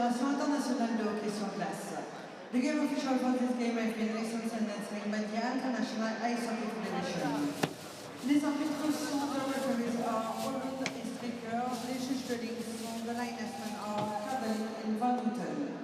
Fédération internationale de hockey sur glace. The game official for this game has been licensed and signed by the International Ice Hockey Federation. Les arbitres sont the referees are Holland et Stricker, les juges de ligue sont the linesmen are Cabell and Van Houten.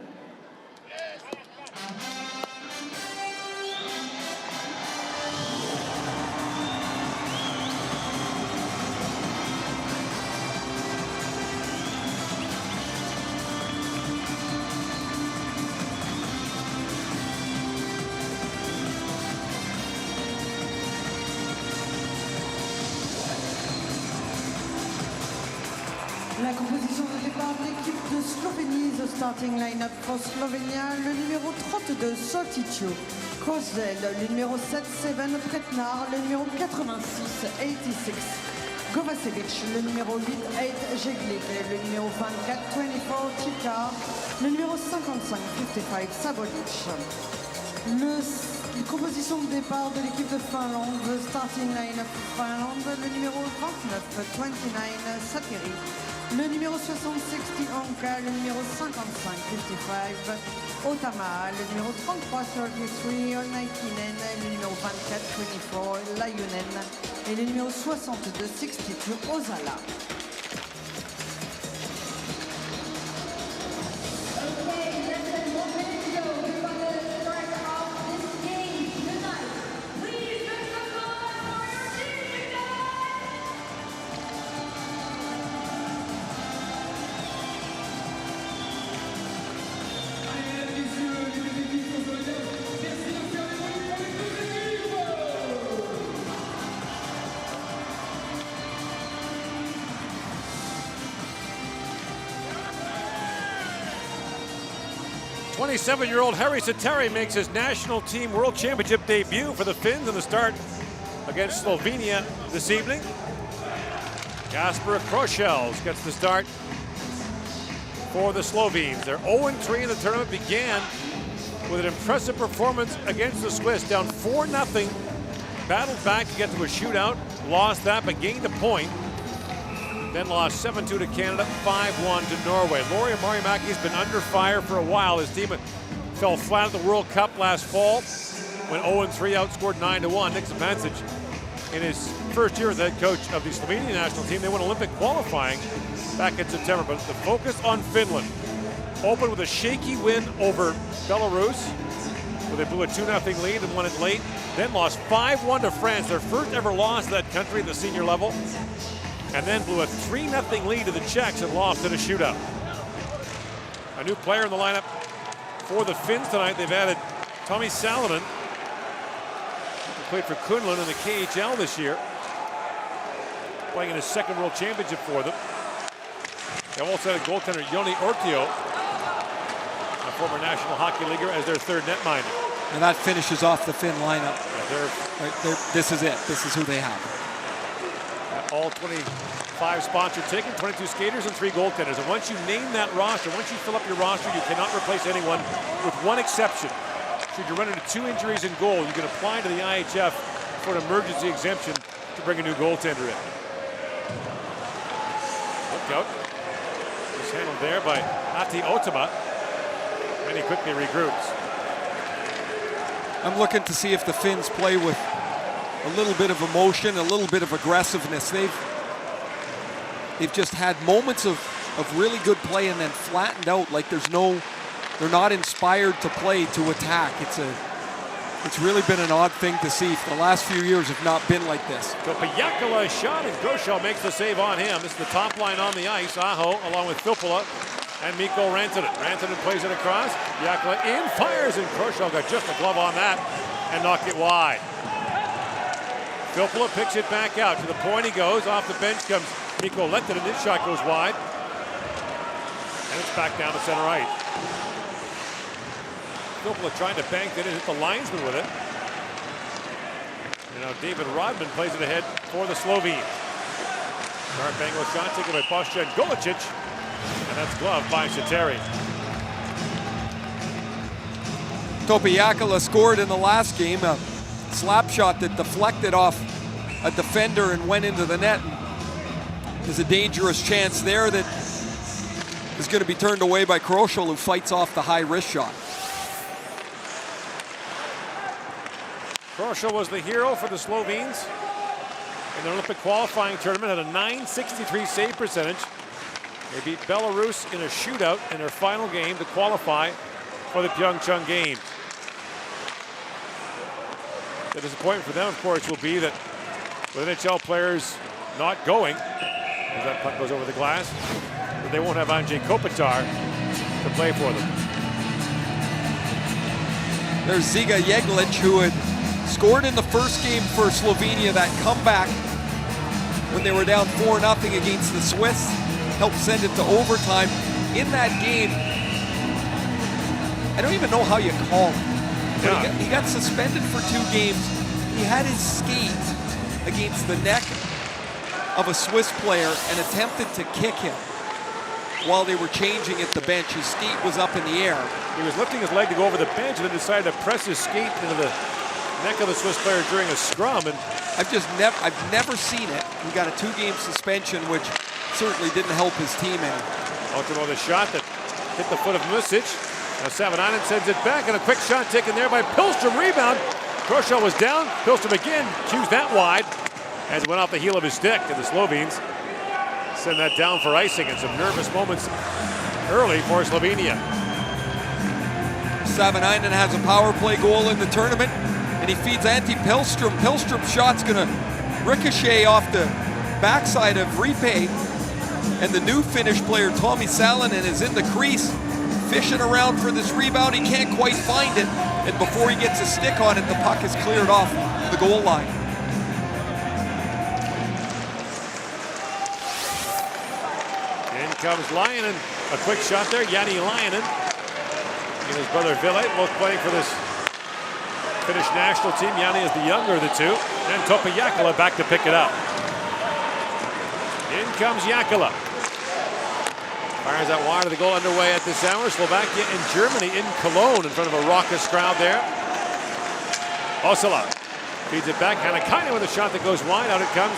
La composition de départ de l'équipe de Slovénie, the starting line-up for Slovenia, le numéro 32, Solticiu, Kozel, le numéro 7-7, Pretnar, le numéro 86, 86, Kovacevic, le numéro 8-8, Jeglik, le numéro 24, 24, Tika, le numéro 55, 55, Sabolic. La composition de départ de l'équipe de Finlande, the starting line-up for Finlande, le numéro 29, 29, Satiri, le numéro 60, 60, Anka, le numéro 55, 55, Otama, le numéro 33, 33, Naikinen, le numéro 24, 24, Layunen, et le numéro 62, 62, Ozala. Twenty-seven-year-old Harri Sateri makes his national team world championship debut for the Finns in the start against Slovenia this evening. Kasper Kroshels gets the start for the Slovenes. They're 0-3 in the tournament, began with an impressive performance against the Swiss, down 4-0, battled back to get to a shootout, lost that but gained a point, then lost 7-2 to Canada, 5-1 to Norway. Lauri Marimäki's been under fire for a while. His team fell flat at the World Cup last fall when 0-3 outscored 9-1. Nick Sapancic, in his first year as head coach of the Slovenian national team, they won Olympic qualifying back in September. But the focus on Finland. Opened with a shaky win over Belarus, where they blew a 2-0 lead and won it late. Then lost 5-1 to France, their first ever loss to that country at the senior level. And then blew a 3-0 lead to the Czechs and lost in a shootout. A new player in the lineup for the Finns tonight. They've added Tommy Salonen, who played for Kunlun in the KHL this year, playing in his second World Championship for them. They also had goaltender Joni Ortio, a former National Hockey Leaguer, as their third netminder. And that finishes off the Finn lineup. This is it. This is who they have. All 25 spots are taken, 22 skaters and 3 goaltenders. And once you name that roster, once you fill up your roster, you cannot replace anyone, with one exception. Should you run into 2 injuries in goal, you can apply to the IIHF for an emergency exemption to bring a new goaltender in. Look out. It's handled there by Ati Otama. And he quickly regroups. I'm looking to see if the Finns play with a little bit of emotion, a little bit of aggressiveness. They've just had moments of really good play and then flattened out, like they're not inspired to play, to attack. It's really been an odd thing to see. The last few years have not been like this. So Pajacala shot and Groshel makes the save on him. This is the top line on the ice. Aho along with Filppula and Mikko Rantanen. Rantanen plays it across. Pajacala in, fires, and Groshel got just a glove on that and knocked it wide. Filppula picks it back out. To the point he goes. Off the bench comes Mikko Lehtinen. His shot goes wide. And it's back down to center ice. Filppula trying to bank it and hit the linesman with it. And now David Rodman plays it ahead for the Slovenes. Sharp angle shot taken by Boscha and Golicic. And that's gloved by Sateri. Topiakala scored in the last game. A slap shot that deflected off a defender and went into the net. There's a dangerous chance there that is going to be turned away by Kroschel, who fights off the high wrist shot. Kroschel was the hero for the Slovenes in the Olympic qualifying tournament at a .963 save percentage. They beat Belarus in a shootout in their final game to qualify for the Pyeongchang Games. The disappointment for them, of course, will be that with NHL players not going, as that puck goes over the glass, that they won't have Andrzej Kopitar to play for them. There's Žiga Jeglic, who had scored in the first game for Slovenia, that comeback when they were down 4-0 against the Swiss, helped send it to overtime. In that game, I don't even know how you call it. Yeah. He got suspended for 2 games. He had his skate against the neck of a Swiss player and attempted to kick him while they were changing at the bench. His skate was up in the air. He was lifting his leg to go over the bench and then decided to press his skate into the neck of the Swiss player during a scrum. And I've never seen it. He got a 2-game suspension, which certainly didn't help his team any. Ultimo, the shot that hit the foot of Music. Now Savanainen sends it back, and a quick shot taken there by Pilstrom. Rebound. Kroschel was down. Pilstrom again cues that wide as it went off the heel of his stick, and the Slovenes send that down for icing, and some nervous moments early for Slovenia. Savanainen has a power play goal in the tournament, and he feeds Antti Pilstrom. Pilstrom's shot's gonna ricochet off the backside of Ripe, and the new Finnish player Tommi Salonen is in the crease, fishing around for this rebound. He can't quite find it, and before he gets a stick on it, the puck is cleared off the goal line. In comes Lyonen, a quick shot there. Jani Lyonen and his brother Ville, both playing for this Finnish national team. Jani is the younger of the two, and Topi Jakala back to pick it up. In comes Jakala. Fires that wide of the goal underway at this hour. Slovakia and Germany in Cologne in front of a raucous crowd there. Osala feeds it back. Hanakainen with a shot that goes wide. Out it comes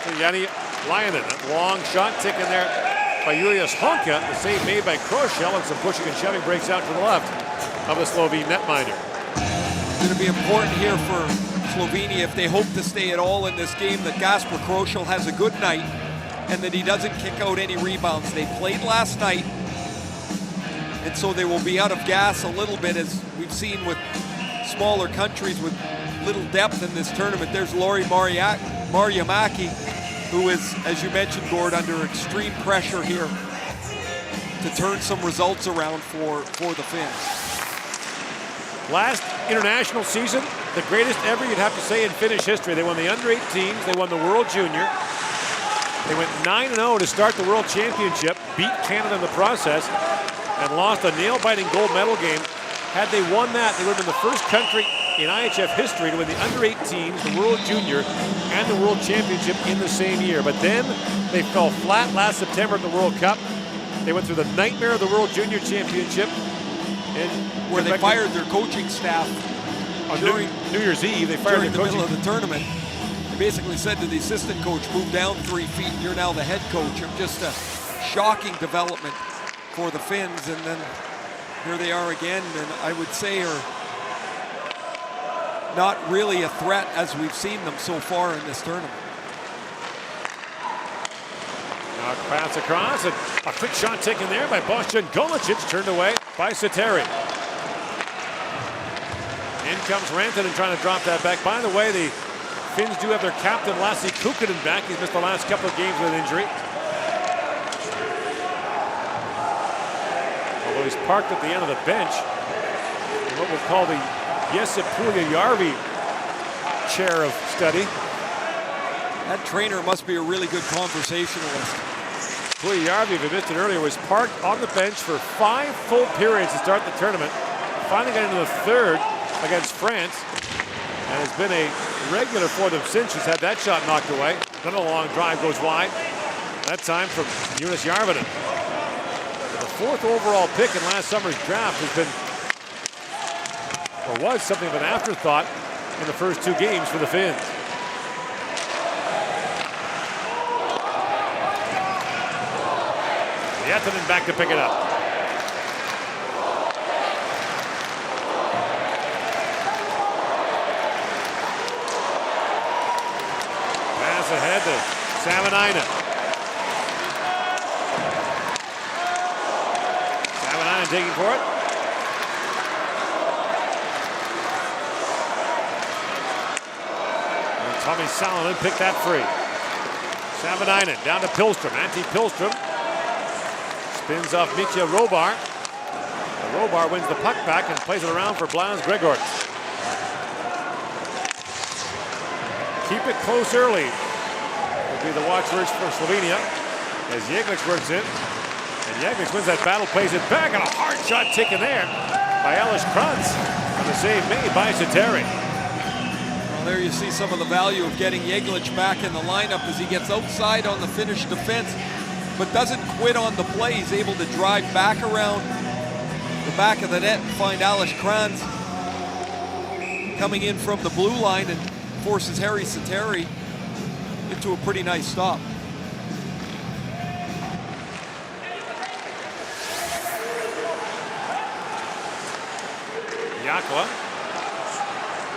to Jani Lyonen. Long shot taken there by Julius Honka. The save made by Kroschel, and some pushing and shoving breaks out to the left of the Slovene netminder. It's going to be important here for Slovenia if they hope to stay at all in this game that Gasper Kroschel has a good night and that he doesn't kick out any rebounds. They played last night, and so they will be out of gas a little bit, as we've seen with smaller countries with little depth in this tournament. There's Lauri Marjamäki, who is, as you mentioned, Gord, under extreme pressure here to turn some results around for the Finns. Last international season, the greatest ever, you'd have to say, in Finnish history. They won the under-18s, they won the World Junior. They went 9-0 to start the World Championship, beat Canada in the process, and lost a nail-biting gold medal game. Had they won that, they would have been the first country in IIHF history to win the under-18s, the World Junior, and the World Championship in the same year. But then they fell flat last September at the World Cup. They went through the nightmare of the World Junior Championship, and where they fired their coaching staff on New Year's Eve. They fired during their the middle of the tournament. They basically said to the assistant coach, move down 3 feet, you're now the head coach. Just a shocking development for the Finns, and then here they are again, and I would say are not really a threat as we've seen them so far in this tournament. Now pass across, and a quick shot taken there by Bojan Golicic, turned away by Sateri. In comes Rantanen trying to drop that back. By the way, the Finns do have their captain Lassi Kukkonen back. He's missed the last couple of games with an injury. Although he's parked at the end of the bench in what we'll call the Jesse Puljujärvi chair of study. That trainer must be a really good conversationalist. Puljujärvi, if we missed it earlier, was parked on the bench for 5 full periods to start the tournament. Finally got into the third against France, and has been a regular for them since. He's had that shot knocked away. Then a long drive goes wide. That time from Jonas Järvinen. The 4th overall pick in last summer's draft has been, or was, something of an afterthought in the first 2 games for the Finns. Jätinen back to pick it up. Pass ahead to Savanainen. Savanainen taking for it. And Tommy Salonen picked that free. Savanainen down to Pilstrom. Antti Pilstrom spins off Mitja Robar. Robar wins the puck back and plays it around for Blans Gregor. Keep it close early will be the watchwords for Slovenia as Jeglic works in. And Jeglic wins that battle, plays it back, and a hard shot taken there by Alish Krantz. And the save made by Sateri. Well, there you see some of the value of getting Jeglic back in the lineup as he gets outside on the Finnish defense, but doesn't quit on the play. He's able to drive back around the back of the net and find Alish Krantz coming in from the blue line and forces Harry Sateri into a pretty nice stop. Jakla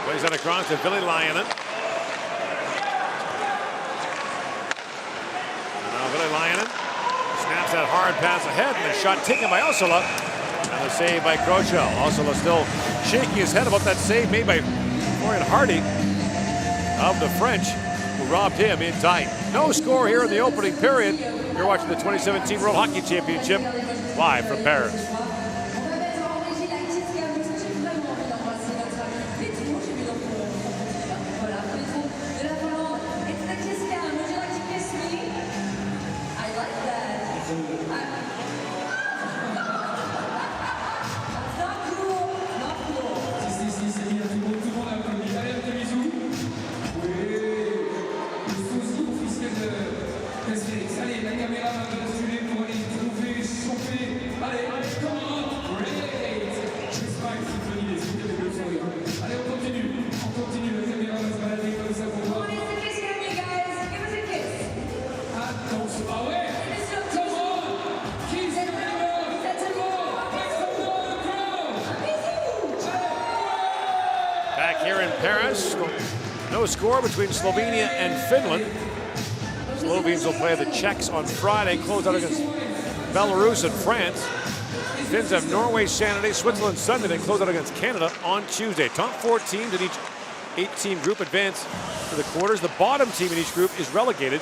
plays it across to Ville Lainen. Now Ville Lainen snaps that hard pass ahead, and the shot taken by Osula. And the save by Krochel. Osula still shaking his head about that save made by Florian Hardy of the French, who robbed him in tight. No score here in the opening period. You're watching the 2017 World Hockey Championship live from Paris. Back here in Paris, no score between Slovenia and Finland. Slovenes will play the Czechs on Friday, close out against Belarus and France. Finns have Norway Saturday, Switzerland Sunday, then close out against Canada on Tuesday. Top 4 teams in each 8-team group advance to the quarters. The bottom team in each group is relegated.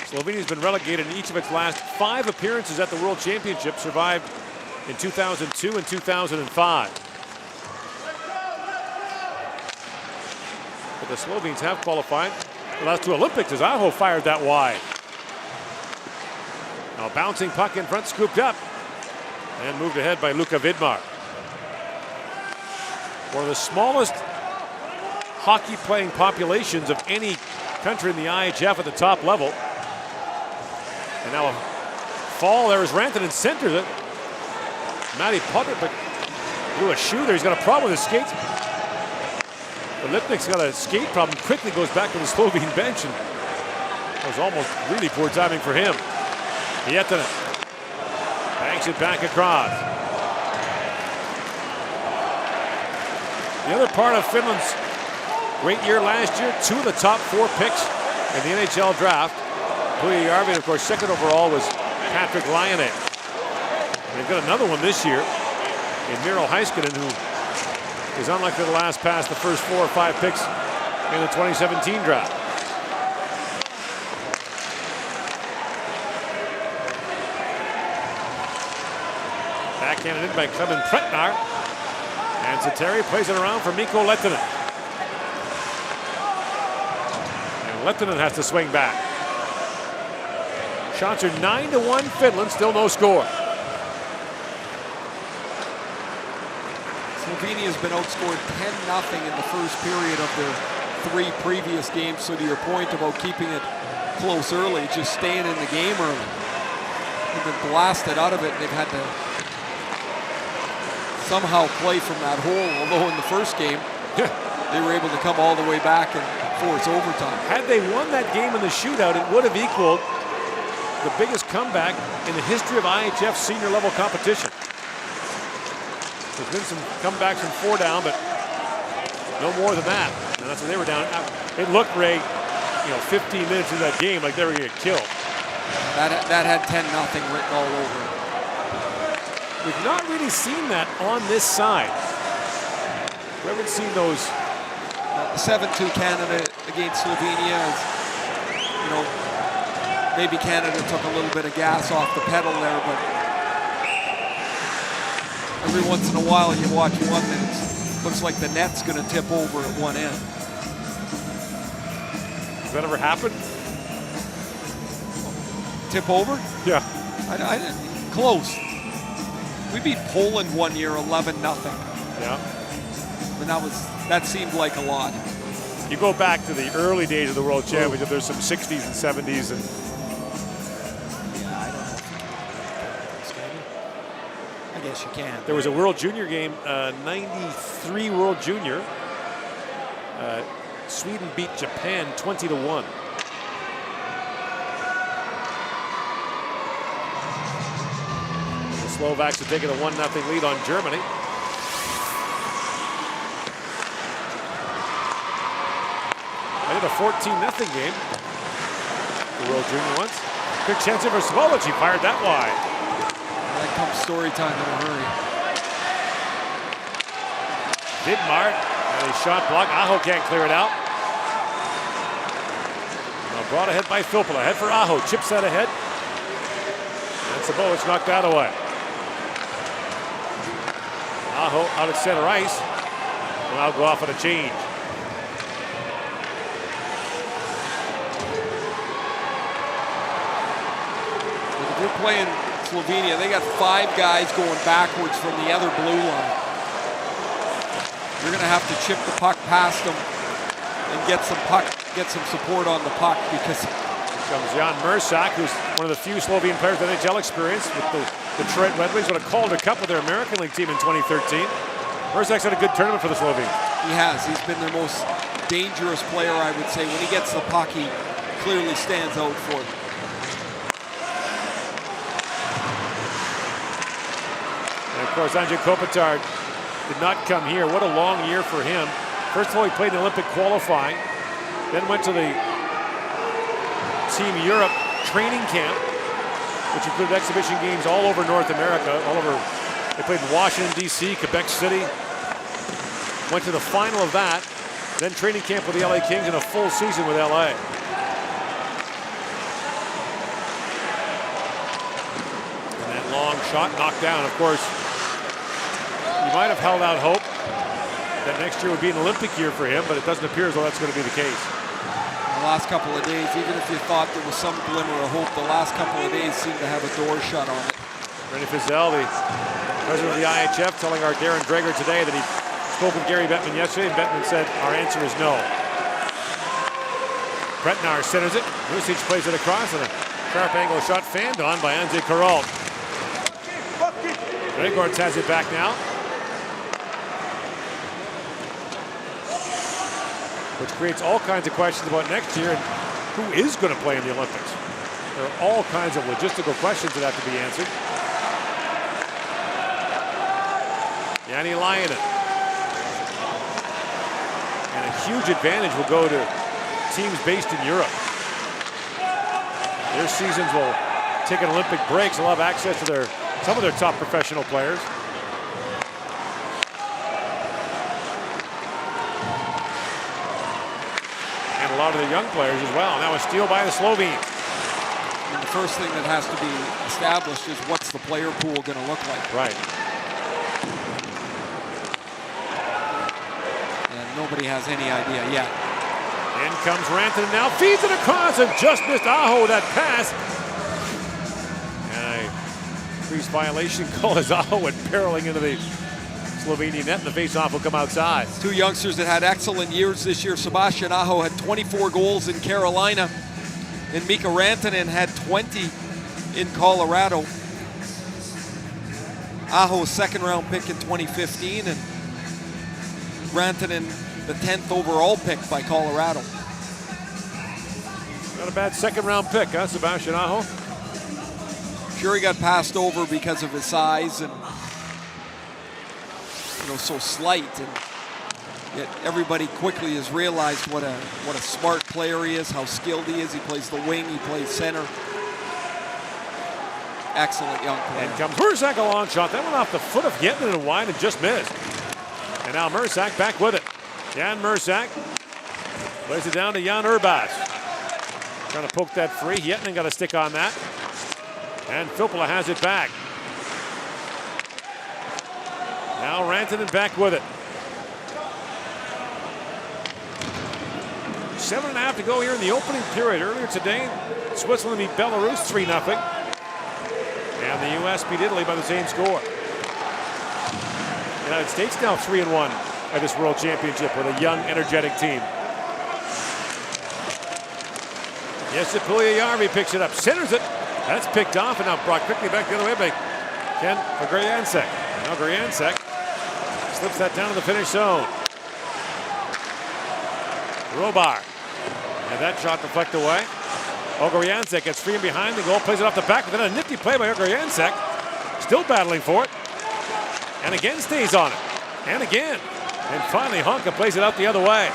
Slovenia's been relegated in each of its last 5 appearances at the World Championship, survived in 2002 and 2005. But the Slovenes have qualified the last 2 Olympics as Aho fired that wide. Now bouncing puck in front, scooped up and moved ahead by Luka Vidmar. One of the smallest hockey playing populations of any country in the IIHF at the top level. And now a fall there is Rantanen centers it. Matty Potter blew a shoe there. He's got a problem with his skates. But Lipnik's got a skate problem, quickly goes back to the Slovene bench, and that was almost really poor timing for him. Jätinen banks it back across. The other part of Finland's great year last year, 2 of the top 4 picks in the NHL draft. Puljujärvi, of course, 2nd overall was Patrick Laine. They've got another one this year in Miro Heiskanen, who is unlikely to last past the first 4 or 5 picks in the 2017 draft. Backhanded in by Clement Pretnar. And Sateri plays it around for Mikko Lehtinen. And Lehtinen has to swing back. Shots are 9-1 Finland, still no score. Slovenia has been outscored 10-0 in the first period of their 3 previous games. So to your point about keeping it close early, just staying in the game early. They've been blasted out of it, and they've had to somehow play from that hole. Although in the first game, they were able to come all the way back and force overtime. Had they won that game in the shootout, it would have equaled the biggest comeback in the history of IIHF senior level competition. There's been some comebacks from 4 down, but no more than that. And that's when they were down. It looked, Ray, 15 minutes into that game like they were going to get killed. That had 10-0 written all over it. We've not really seen that on this side. We haven't seen those. The 7-2 Canada against Slovenia is, maybe Canada took a little bit of gas off the pedal there, but every once in a while you watch one and it looks like the net's going to tip over at one end. Has that ever happened? Tip over? Yeah. I didn't. Close. We beat Poland one year 11-0. Yeah. But that seemed like a lot. You go back to the early days of the World Championship, there's some 60s and 70s. And yeah, I don't know if you can. I guess you can. There was a World Junior game, 93 World Junior. Sweden beat Japan 20-1. The Slovaks have taken a 1-0 lead on Germany. I did a 14-0 game. The World Junior ones. Big chance for Svolic. He fired that wide. That comes story time in a hurry. Vidmar, and a shot block. Aho can't clear it out. Now brought ahead by Filppula. Ahead for Aho. Chips that ahead. And Svolic knocked that away. Aho out at center ice. And I'll go off on a change. If you're playing Slovenia, they got 5 guys going backwards from the other blue line. You're going to have to chip the puck past them and get some support on the puck, because here comes Jan Mersak, who's one of the few Slovene players with NHL experience with the Detroit Red Wings, won a Calder Cup with their American League team in 2013. Mersak's had a good tournament for the Slovenes. He has. He's been their most dangerous player, I would say. When he gets the puck, he clearly stands out for them. And of course, Andrzej Kopitar did not come here. What a long year for him. First of all, he played in Olympic qualifying, then went to the Team Europe training camp, which included exhibition games all over North America, they played in Washington, D.C., Quebec City. Went to the final of that, then training camp with the LA Kings and a full season with LA. And that long shot knocked down. Of course, you might have held out hope that next year would be an Olympic year for him, but it doesn't appear as though that's going to be the case. The last couple of days, even if you thought there was some glimmer of hope, the last couple of days seemed to have a door shut on it. Rennie Fizel, the president of the IIHF, telling our Darren Dreger today that he spoke with Gary Bettman yesterday, and Bettman said, our answer is no. Pretnar centers it. Lucic plays it across, and a sharp angle shot fanned on by Anze Karol. Gregorts has it back now. Which creates all kinds of questions about next year and who is going to play in the Olympics. There are all kinds of logistical questions that have to be answered. Jani Lyonen. And a huge advantage will go to teams based in Europe. Their seasons will take an Olympic break, so they'll have access to some of their top professional players. And a lot of the young players as well. Now a steal by the Slovenes. And the first thing that has to be established is what's the player pool going to look like. Right. And nobody has any idea yet. In comes Rantanen now, feeds it across and just missed Aho with that pass. And a crease violation call as Aho went barreling into the Slovenian net, and the face-off will come outside. 2 youngsters that had excellent years this year. Sebastian Aho had 24 goals in Carolina, and Mika Rantanen had 20 in Colorado. Aho, a second-round pick in 2015, and Rantanen, the 10th overall pick by Colorado. Not a bad second-round pick, huh, Sebastian Aho? Sure, he got passed over because of his size and, you know, so slight. And yet everybody quickly has realized what a smart player he is, how skilled he is. He plays the wing, he plays center. Excellent young player. And comes Mersak, a long shot. That went off the foot of Yetman and wide and just missed. And now Mersak back with it. Jan Mersak plays it down to Jan Urbas. Trying to poke that free. Yetman got a stick on that. And Filppula has it back. Now Rantanen back with it. 7.5 to go here in the opening period. Earlier today, Switzerland beat Belarus 3-0. And the U.S. beat Italy by the same score. The United States now 3-1 at this World Championship with a young, energetic team. Yes, Puljujärvi picks it up, centers it. That's picked off and now brought quickly back the other way by Ken Goriansek. Now Goriansek slips that down to the finish zone. Robar. And that shot deflect away. Goriansek gets free and behind the goal, plays it off the back, but then a nifty play by Goriansek. Still battling for it. And again stays on it. And again. And finally Honka plays it out the other way.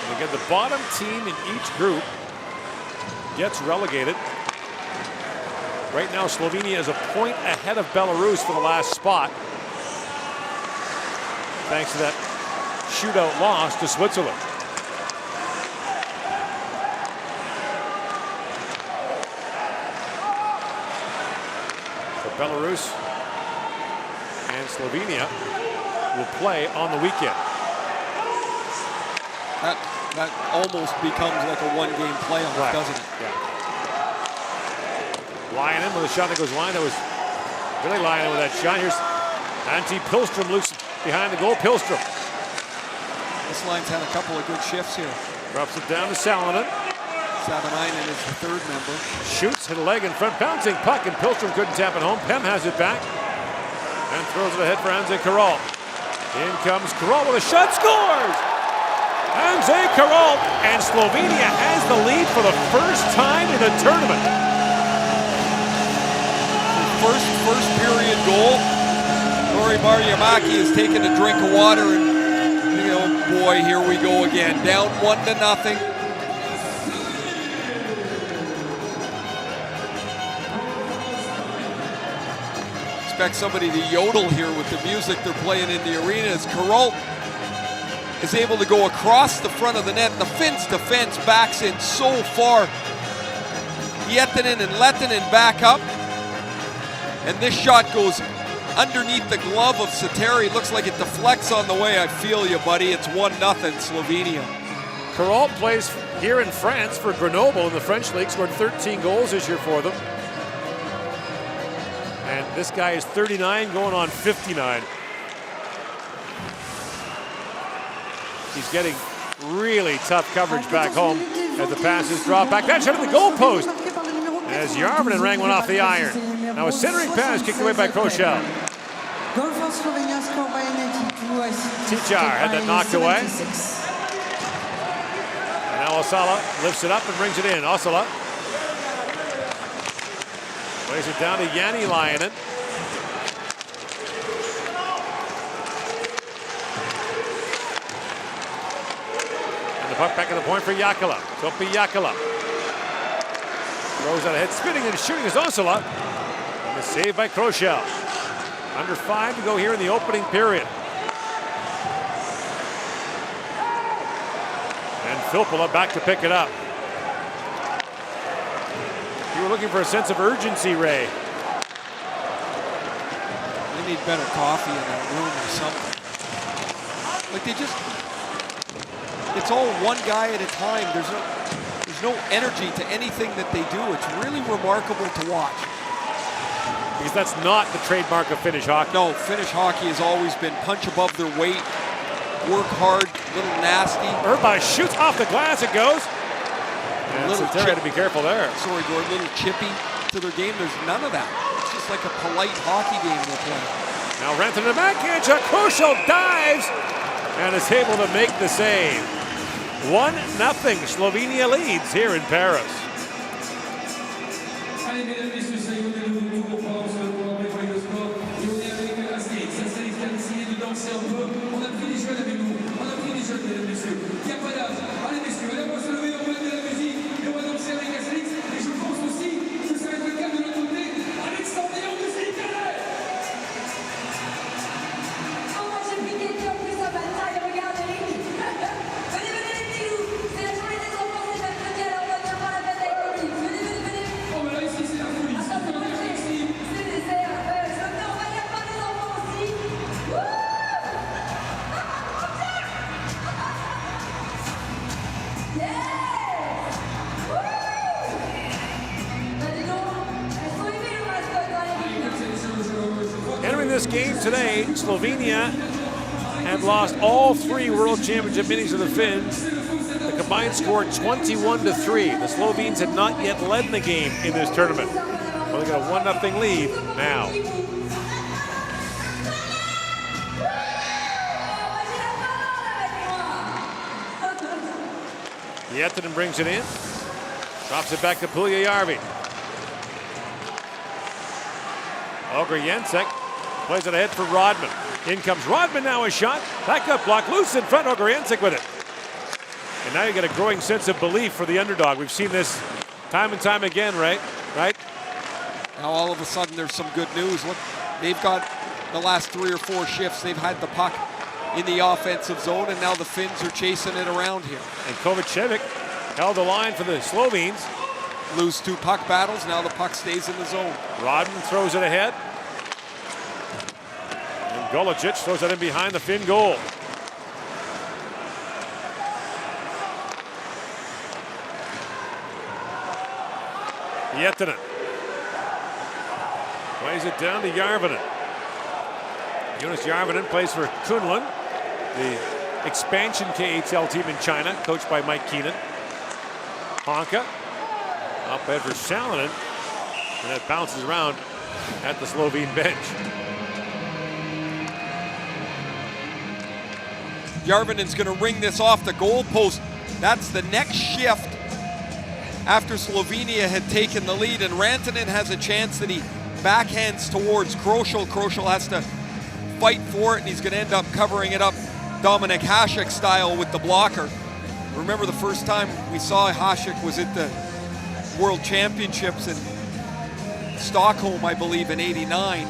And again, the bottom team in each group gets relegated. Right now, Slovenia is a point ahead of Belarus for the last spot, thanks to that shootout loss to Switzerland. So Belarus and Slovenia will play on the weekend. That almost becomes like a one-game playoff, right, doesn't it? Yeah. Lyonen with a shot that goes wide. That was Billy Lyonen with that shot. Here's Antti Pilström loose behind the goal. Pilström. This line's had a couple of good shifts here. Drops it down to Salonen. Savanainen is the third member. Shoots, hit a leg in front, bouncing puck, and Pilström couldn't tap it home. Pem has it back and throws it ahead for Anze Karol. In comes Karol with a shot, scores! Anze Karol, and Slovenia has the lead for the first time in the tournament. First period goal. Lori Marjamaki has taken a drink of water and, oh boy, here we go again. Down 1-0. Expect somebody to yodel here with the music they're playing in the arena as Karol is able to go across the front of the net. The Finns defense backs in so far. Hietanen and Lehtinen back up. And this shot goes underneath the glove of Sateri. Looks like it deflects on the way. I feel you, buddy. It's 1-0 Slovenia. Karol plays here in France for Grenoble in the French league. Scored 13 goals this year for them. And this guy is 39, going on 59. He's getting really tough coverage back home as the passes drop back. That shot at the goalpost as Järvinen rang one off the iron. Now a centering pass kicked away by Kroschel. Tichar had that knocked away. And now Osala lifts it up and brings it in. Osala plays it down to Jani Lyonen. And the puck back at the point for Jääkelä. Topi Jääkelä throws out ahead, spinning and shooting is Osala. And the save by Kroschel. Under 5 to go here in the opening period. And Filppula back to pick it up. You were looking for a sense of urgency, Ray. They need better coffee in that room or something. Like they just, it's all one guy at a time. There's no energy to anything that they do. It's really remarkable to watch. Because that's not the trademark of Finnish hockey. No, Finnish hockey has always been punch above their weight, work hard, little nasty. Urbas shoots off the glass, it goes. And little Sateri had to be careful there. Sorry, Gord, little chippy to their game. There's none of that. It's just like a polite hockey game they're playing. Now Rantanen back, Kroschel dives and is able to make the save. 1-0. Slovenia leads here in Paris. Allez, mesdames, messieurs, ça y est, on est de retour pour préparer le sport. Et on est avec la skate. Ça serait essayer de danser un peu. On a pris des jeunes avec nous. On a pris des jeunes, mesdames, messieurs. Il n'y a pas d'âge. Allez, messieurs, allez, on va se lever, on va mettre de la musique. Et on va danser avec la skate. Et je pense aussi que ça va être le cas de l'autre côté. Alexandre en musique, allez! Oh, moi j'ai piqué le cœur plus à bataille, regardez. Venez, venez les petits loups. C'est la journée des enfants, c'est mercredi, alors on va bien faire la fête avec les petits. Venez, venez, venez. Oh, mais là, ici, c'est la folie. Attends, c'est moi, c'est le dessert. Je me fais envahir par les enfants aussi. Wouh! Yeah! Wouh! Bah dis donc, elles sont aimées le mascotte dans les villes. Entering this game today, Slovenia had lost all 3 World Championship meetings to the Finns. The combined score 21-3. The Slovenes had not yet led in the game in this tournament. Well, they got a 1-0 lead now. Yettinen brings it in. Drops it back to Puljujärvi. Ogriensek plays it ahead for Rodman. In comes Rodman now, a shot. Back up block, loose in front, Ogriensek with it. And now you get a growing sense of belief for the underdog. We've seen this time and time again, right? Now all of a sudden there's some good news. Look, they've got the last 3 or 4 shifts. They've had the puck in the offensive zone, and now the Finns are chasing it around here. And Kovacevic held the line for the Slovenes. Lose 2 puck battles, now the puck stays in the zone. Rodman throws it ahead. And Golicic throws it in behind the Finn goal. Yettinen plays it down to Järvinen. Jonas Järvinen plays for Kunlun, the expansion KHL team in China, coached by Mike Keenan. Honka up ahead for Salonen, and that bounces around at the Slovene bench. Järvinen's going to ring this off the goal post. That's the next shift after Slovenia had taken the lead, and Rantanen has a chance that he backhands towards Kroschel. Kroschel has to fight for it, and he's going to end up covering it up Dominik Hasek style with the blocker. Remember the first time we saw Hasek was at the World Championships in Stockholm, I believe, in '89,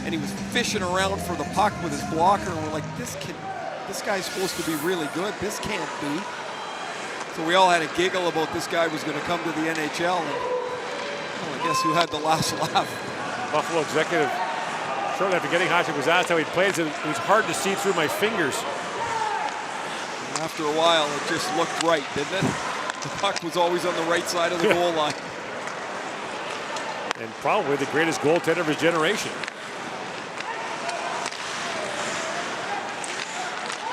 and he was fishing around for the puck with his blocker, and we're like, this guy's supposed to be really good. This can't be. So we all had a giggle about this guy was going to come to the NHL, and well, I guess who had the last laugh? Buffalo executive, shortly after getting Hasek, was asked how he plays. It was hard to see through my fingers. After a while, it just looked right, didn't it? The puck was always on the right side of the goal line. And probably the greatest goaltender of his generation.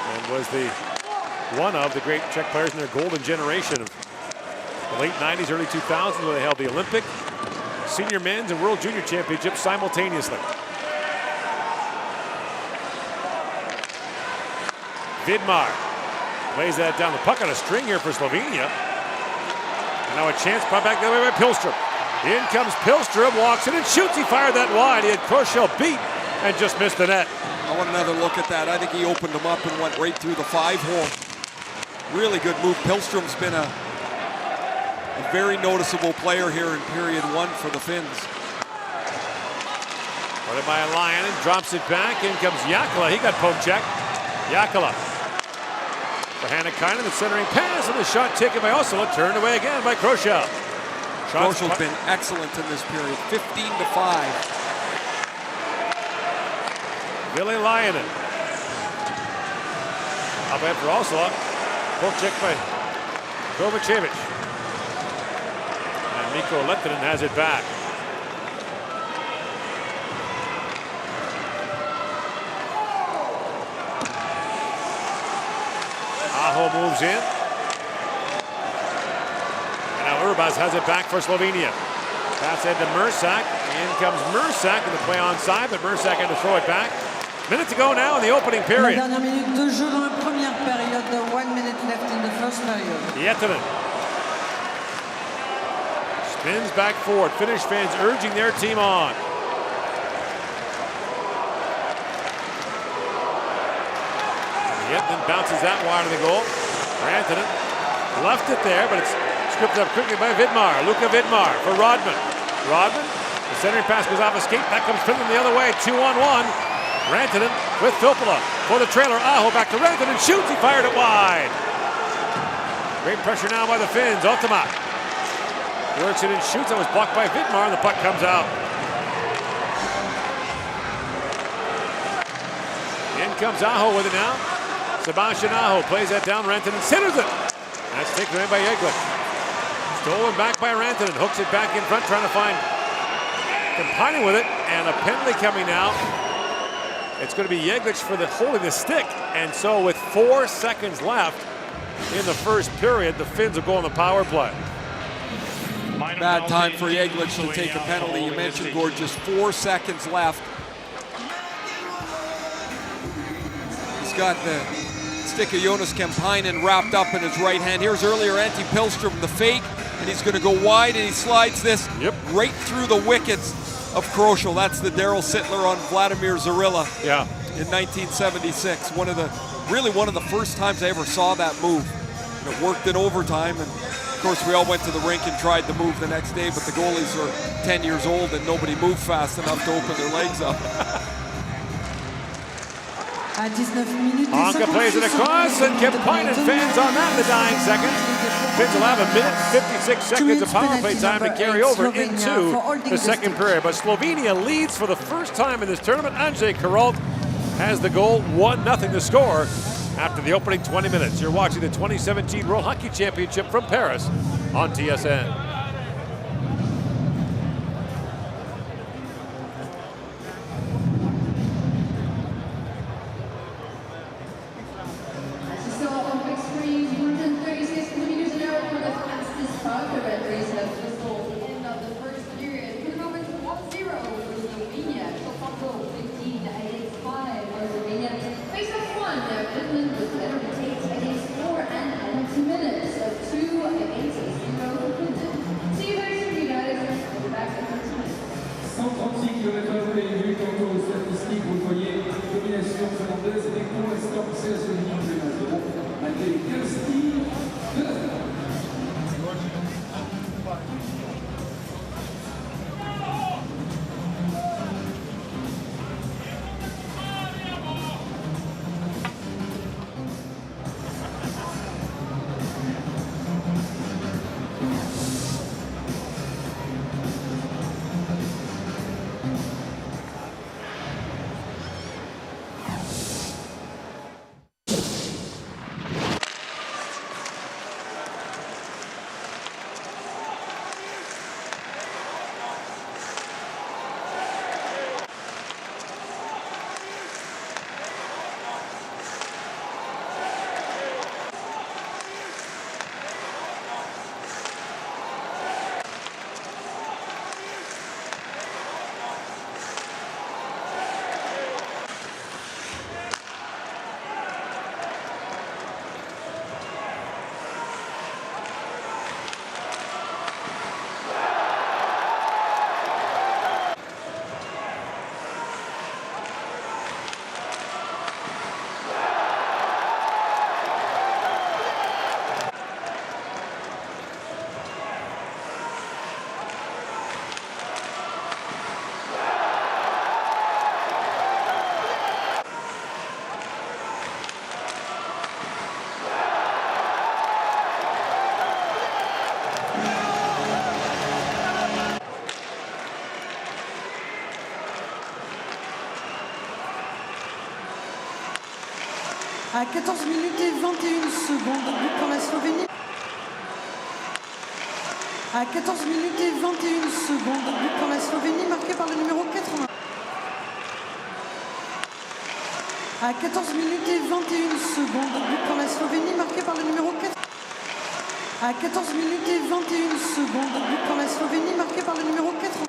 And was one of the great Czech players in their golden generation of the late 90s, early 2000s, where they held the Olympic, Senior Men's, and World Junior Championships simultaneously. Vidmar plays that down. The puck on a string here for Slovenia. And now a chance brought back the other way by Pilstrom. In comes Pilstrom, walks in and shoots. He fired that wide. He had Kroschel beat and just missed the net. I want another look at that. I think he opened him up and went right through the 5-hole. Really good move. Pilstrom's been a very noticeable player here in period 1 for the Finns. Put it by Lyon and drops it back. In comes Jakala. He got poke checked. Jakala for Hannikainen, the centering pass, and the shot taken by Osula, turned away again by Kroschel. Kroschel's been excellent in this period, 15-5. Ville Lyonen. Up ahead for Osula. Poke check by Kovacevic. And Mikko Lehtinen has it back. Aho moves in. And now Urbas has it back for Slovenia. Pass head to Mrsak. In comes Mrsak in the play onside, but Mrsak had to throw it back. Minute to go now in the opening period. La dernière minute de jeu dans la première période. 1 minute left in the first period. Jätinen spins back forward. Finnish fans urging their team on. Jätinen bounces that wide of the goal. Rantanen left it there, but it's scooped up quickly by Vidmar. Luka Vidmar for Rodman. Rodman, the centering pass goes off his skate. That comes Finland the other way. 2-on-1. Rantanen with Filppula for the trailer. Aho back to Rantanen. Shoots. He fired it wide. Great pressure now by the Finns. Ultima works it and shoots. That was blocked by Vidmar, and the puck comes out. In comes Aho with it now. Sebastian Aho plays that down. Rantanen centers it. That's taken away by Jäglich. Stolen back by Rantanen. Hooks it back in front, trying to find Kampainen with it. And a penalty coming now. It's going to be Jäglich for the holding the stick. And so with 4 seconds left in the first period, the Finns will go on the power play. Bad time for Jäglich to take a penalty. You mentioned, Gord, just 4 seconds left. He's got the stick of Jonas Kampainen wrapped up in his right hand. Here's earlier Antti Pilström, the fake, and he's going to go wide, and he slides this right through the wickets of Kroschel. That's the Daryl Sittler on Vladimir Zarilla in 1976. One of the first times I ever saw that move. And it worked in overtime, and of course we all went to the rink and tried the move the next day, but the goalies are 10 years old and nobody moved fast enough to open their legs up. Anka plays it across, and Kampainen fans on that in the dying seconds. Finns will have a minute and 56 seconds of power play time to carry over into the second period. But Slovenia leads for the first time in this tournament. Andrzej Karol has the goal, 1-0 to score after the opening 20 minutes. You're watching the 2017 World Hockey Championship from Paris on TSN. À 14 minutes et 21 secondes, but pour la Slovénie. À 14 minutes et 21 secondes, but pour la Slovénie, marqué par le numéro 80. À 14 minutes et 21 secondes, but pour la Slovénie, marqué par le numéro 4. À 14 minutes et 21 secondes, but pour la Slovénie, marqué par le numéro 80.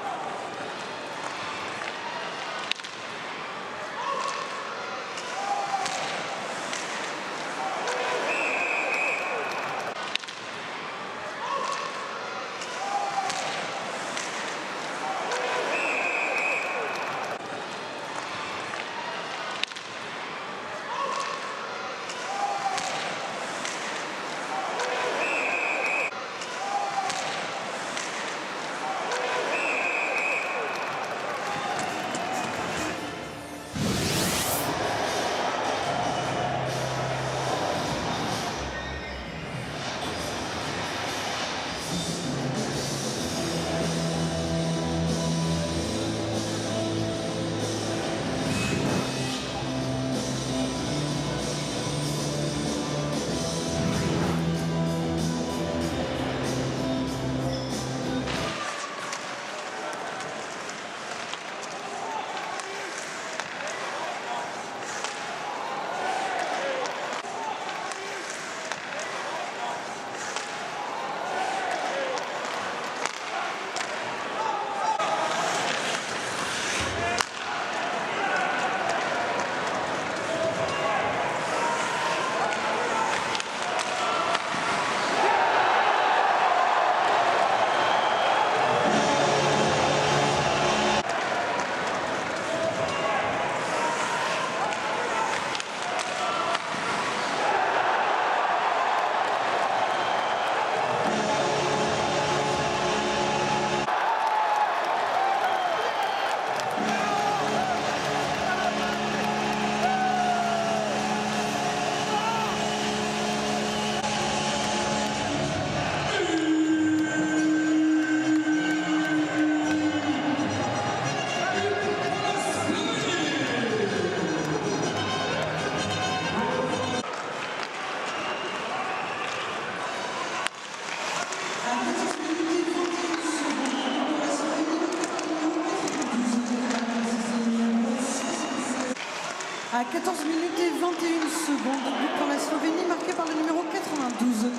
14 minutes et 21 secondes. But pour la Slovénie marqué par le numéro 92.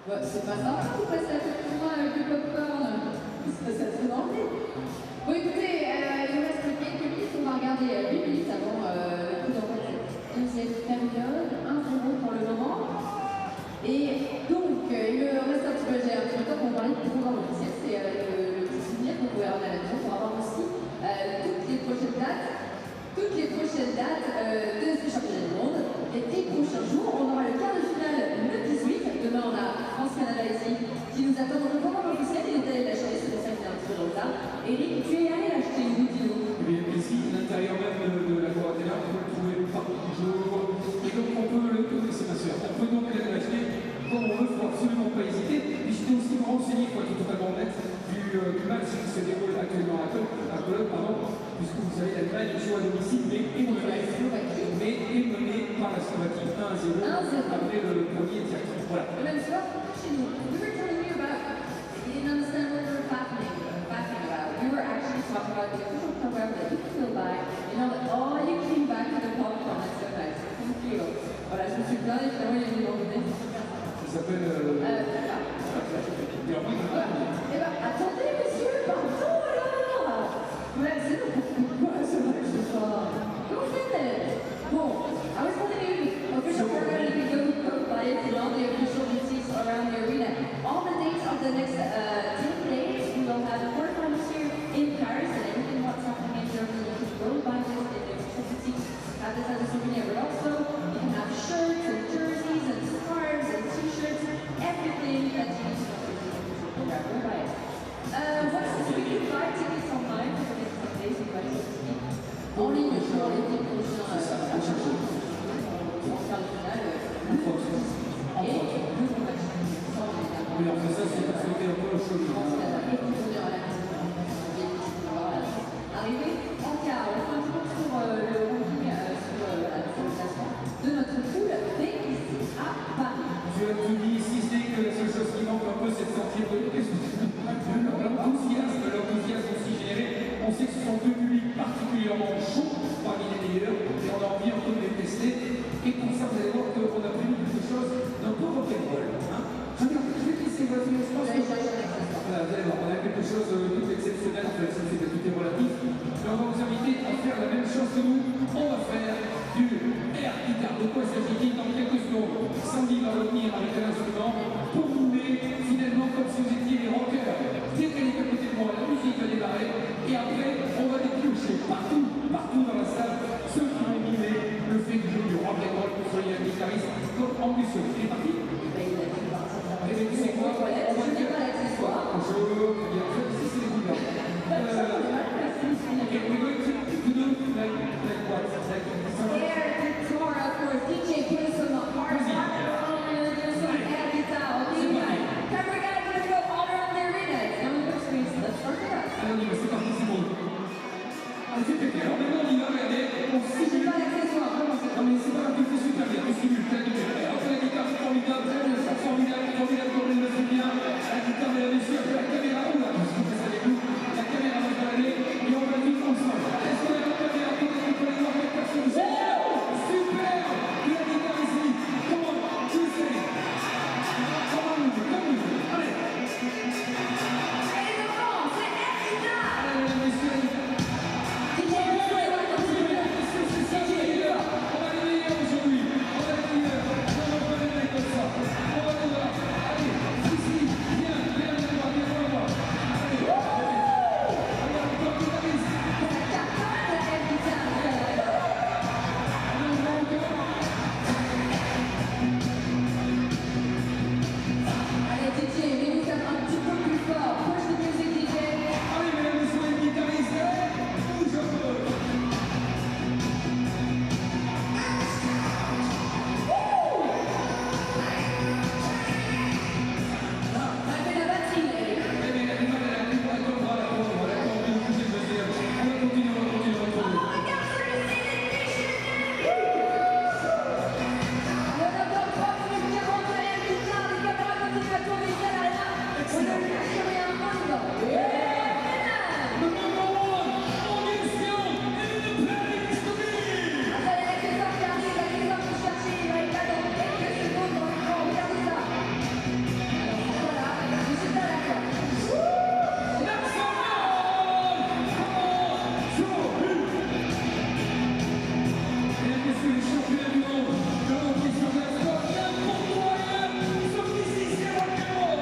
C'est pas sympa de passer à côté de moi avec du popcorn. Ça se envie. Bon écoutez, il nous reste quelques minutes, on va regarder 8 minutes avant le coup d'envoi de cette deuxième période. 1-0 pour le moment. Et donc, il me reste un petit peu, j'ai un petit peu de temps pour parler du programme officiel. C'est le petit souvenir qu'on pouvait avoir à la maison pour avoir aussi toutes les prochaines dates de ce championnat du monde. Les 10 prochains jours, on aura le quart de finale le 18. Demain, on a France-Canada ici qui nous attend dans le programme officiel. Il est allé l'acheter, c'est pour ça qu'il est un petit peu en retard. Eric, tu es allé l'acheter, dis-nous. Oui, ici, l'intérieur même de la Coratella, on peut le trouver partout du jour. Et donc, on peut le connaître, ma soeur. On peut donc l'acheter comme on veut, il ne faut absolument pas hésiter. Et je dois aussi me renseigner, pour être totalement honnête, du match qui se déroule actuellement à Cologne, puisque vous savez, l'Allemagne joue à domicile, mais est menée par la Slovaquie 1-0 après le premier tir. Voilà. Le même soir, chez nous. We were telling you about, you didn't understand what we were laughing about. We were actually talking about the official program that you can still buy. You know that all you came back to the popcorn, that's so nice. Thank you. Voilà, je me suis plaint et finalement il y a une demande. Ça s'appelle... Eh ben, attendez, monsieur, pardon alors. Mais c'est pourquoi ce match ce soir? Comment fait-elle? Bon, I was telling you, official program, you can go buy it in all the official boutiques around the arena. All the dates of the next 10 days, we will have a performance here in Paris, and everything what's happening in Germany, you can go buy this in the official boutiques, have this as a souvenir, but also you can have shirts and jerseys and scarves and t-shirts, everything that you need to know is in the official program. Go buy it. What's this? We can buy tickets online for the next 10 days, we buy tickets en ligne sur les 10 prochains Oui, alors ça, c'est parce que c'était un peu chaud. Arrivé en quart, on fait un petit peu sur le ranking sur le classement de notre poule B ici à Paris. Je te dis, si c'est que la seule chose qui manque un peu, c'est de sortir de l'enthousiasme aussi généré. On sait que ce sont deux publics particulièrement chauds parmi les meilleurs et on a envie un peu de les tester. Et pour ça, vous allez voir qu'on a prévu quelque chose d'un peu rock'n'roll. Je vais te laisser voir, je pense que... Voilà, vous allez voir, on a quelque chose de tout exceptionnel, en fait, c'est tout est relatif. Mais on va vous inviter à faire la même chose que nous. on va faire du air guitar. De quoi s'agit-il dans quelques secondes? Sandy va revenir avec un instrument pour vous mettre finalement comme si vous étiez les rockers. Décalez à côté de moi, la musique va démarrer et après on va les piocher partout dans la salle. Ceux qui vont mimer le fait du rock and roll, que vous soyez un guitariste comme ambitieux. Il est parti? Et c'est quoi? On va dire si c'est les couleurs. Okay, we're going to do like what? Air guitar, of course. DJ, put some hard rock on, do some air guitar. Okay, guys. Camera guys, let's go all around the arena. Now we go screens. Let's start it up. Allez, on y va, c'est parti, c'est bon. Allez, c'est pété. Alors maintenant, on y va, regardez. On simule. Pas l'accessoire, comment c'est? Non, mais c'est pas grave, tu fais super bien. On simule, t'as gagné. Après la guitare, c'est formidable. Formidable, comme il le fait bien. La guitare, mesdames et messieurs, après la caméra, on l'a tous fait ça avec nous. La caméra va se balader et on va vivre ensemble. Est-ce qu'on a la caméra? Peut-être qu'on peut aller voir quelques personnes. Super! La guitare ici. Come on, tu sais. Come on, allez. Allez, devant, c'est air guitar. Allez, mesdames et messieurs. DJ, let's go. C'est ça, les meilleurs. On va les meilleurs aujourd'hui. On va les meilleurs. On va les mettre comme ça. On va les voir. Allez, ici, viens voir, viens voir. Allez, regarde, encore guitariste. La air guitar. Allez, DJ, mets-nous ça un petit peu plus fort. Push the music, DJ. Allez, mesdames et messieurs, les guitaristes. Bouge un peu. On fait la batterie, allez. Eh bien, elle a du bras, comme bras, la pauvre. On va continuer. Oh my God, celui-ci, il est on a encore 3 minutes 40 de air guitar. Les caméras continuent à tourner bien derrière. On ne lâche rien, on y va. Le number one, audition, in the place to be. Attendez, l'accessoire qui arrive, l'accessoire que vous cherchez, il va être là dans quelques secondes dans le camp. Regardez ça. Alors, voilà, je suis pas d'accord. Let's go! Mesdames et messieurs, les championnats du monde de hockey sur glace, bien pour toi, sauf ici, c'est rock'n'roll.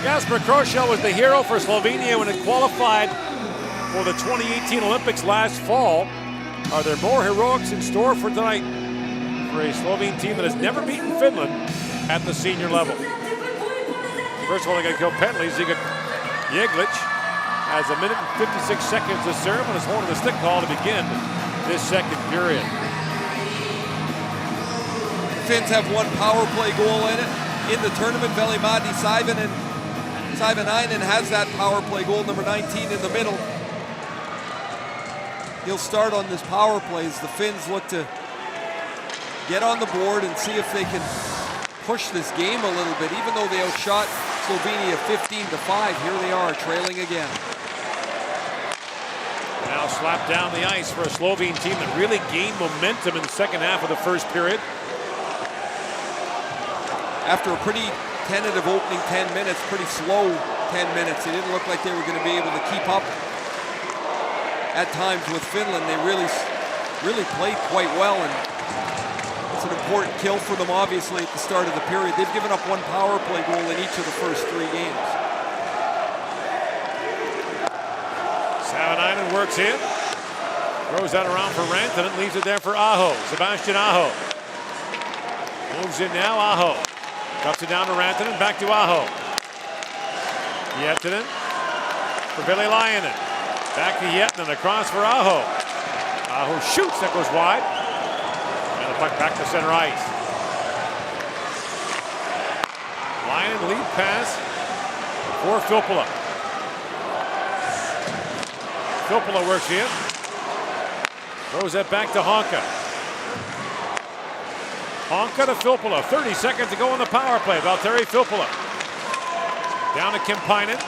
Gasper Kroschel was the hero for Slovenia when it qualified for the 2018 Olympics last fall. Are there more heroics in store for tonight for a Slovene team that has never beaten Finland at the senior level? First of all, they got to kill penalties. You got Jeglic has 1 minute and 56 seconds to serve and is holding the stick call to begin this second period. Finns have 1 power play goal in the tournament. Veli-Matti Saivonainen has that power play goal, number 19 in the middle. He'll start on this power play as the Finns look to get on the board and see if they can push this game a little bit. Even though they outshot Slovenia 15-5, here they are trailing again. Now slapped down the ice for a Slovene team that really gained momentum in the second half of the first period. After a pretty tentative opening 10 minutes, pretty slow 10 minutes, it didn't look like they were going to be able to keep up at times with Finland. They really played quite well, and it's an important kill for them, obviously, at the start of the period. They've given up 1 power play goal in each of the first 3 games. Saivonainen works in, throws that around for Rantanen, leaves it there for Aho. Sebastian Aho moves in now. Aho cuts it down to Rantanen, back to Aho. Jättinen for Veli-Lainen. Back to Jättinen, across for Aho. Aho shoots, that goes wide. And the puck back to center ice. Lainen lead pass for Filppula. Filppula works in. Throws that back to Honka. Honka to Filppula. 30 seconds to go on the power play. Valtteri Filppula. Down to Kemppainen.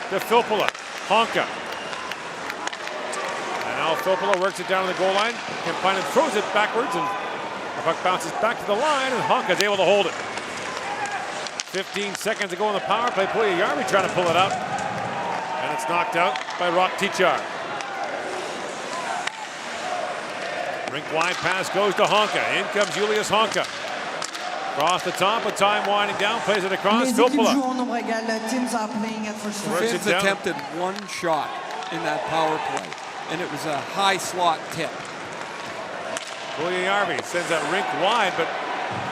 To Filppula. Honka. And now Filppula works it down to the goal line. Kemppainen throws it backwards and the puck bounces back to the line and Honka's able to hold it. 15 seconds to go on the power play. Puljujärvi trying to pull it out. And it's knocked out by Rok-Tichar. Rink wide pass goes to Honka. In comes Julius Honka. Across the top, with time winding down, plays it across. Filppula. Finns attempted 1 shot in that power play, and it was a high slot tip. Puljujärvi sends that rink wide, but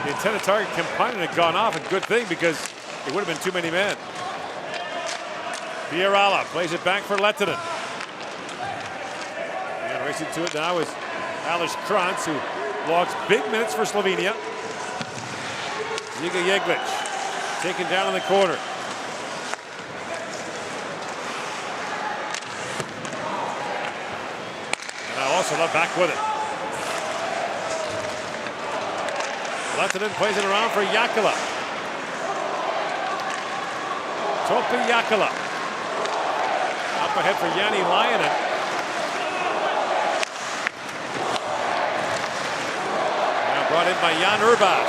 the intended target Kemppainen had gone off, a good thing because it would have been too many men. Vierala plays it back for Lehtinen. And racing to it now is Aleš Krantz, who logs big minutes for Slovenia. Žiga Jeglic taken down in the corner. And now also not back with it. Lehtinen plays it around for Jakala. Topi Jakala. Up ahead for Jani Lainen. Now brought in by Jan Urbas.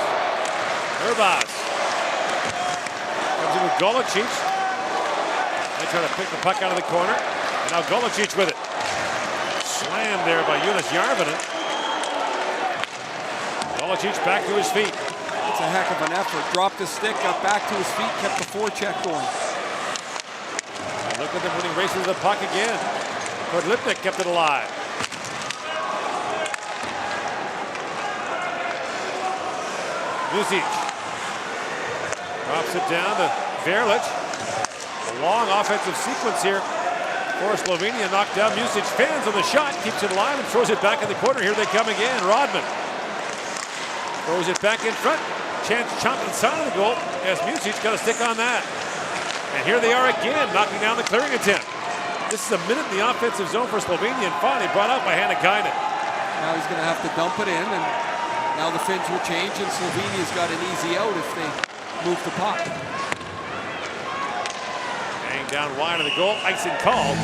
Urbas comes in with Golicic. They try to pick the puck out of the corner. And now Golicic with it. Slammed there by Jonas Järvinen. Golicic back to his feet. It's a heck of an effort. Dropped his stick, got back to his feet, kept the forecheck going. And look at them winning races with the puck again. Kodlipnik kept it alive. Music drops it down to Verlic. A long offensive sequence here for Slovenia. Knocked down Music, fans on the shot, keeps it alive and throws it back in the corner. Here they come again. Rodman throws it back in front. Chance chomp inside of the goal as Music got a stick on that. And here they are again, knocking down the clearing attempt. This is a minute in the offensive zone for Slovenia and finally brought out by Hannikainen. Now he's going to have to dump it in, and now the Finns will change, and Slovenia's got an easy out if they move the puck. Hang down wide of the goal, icing called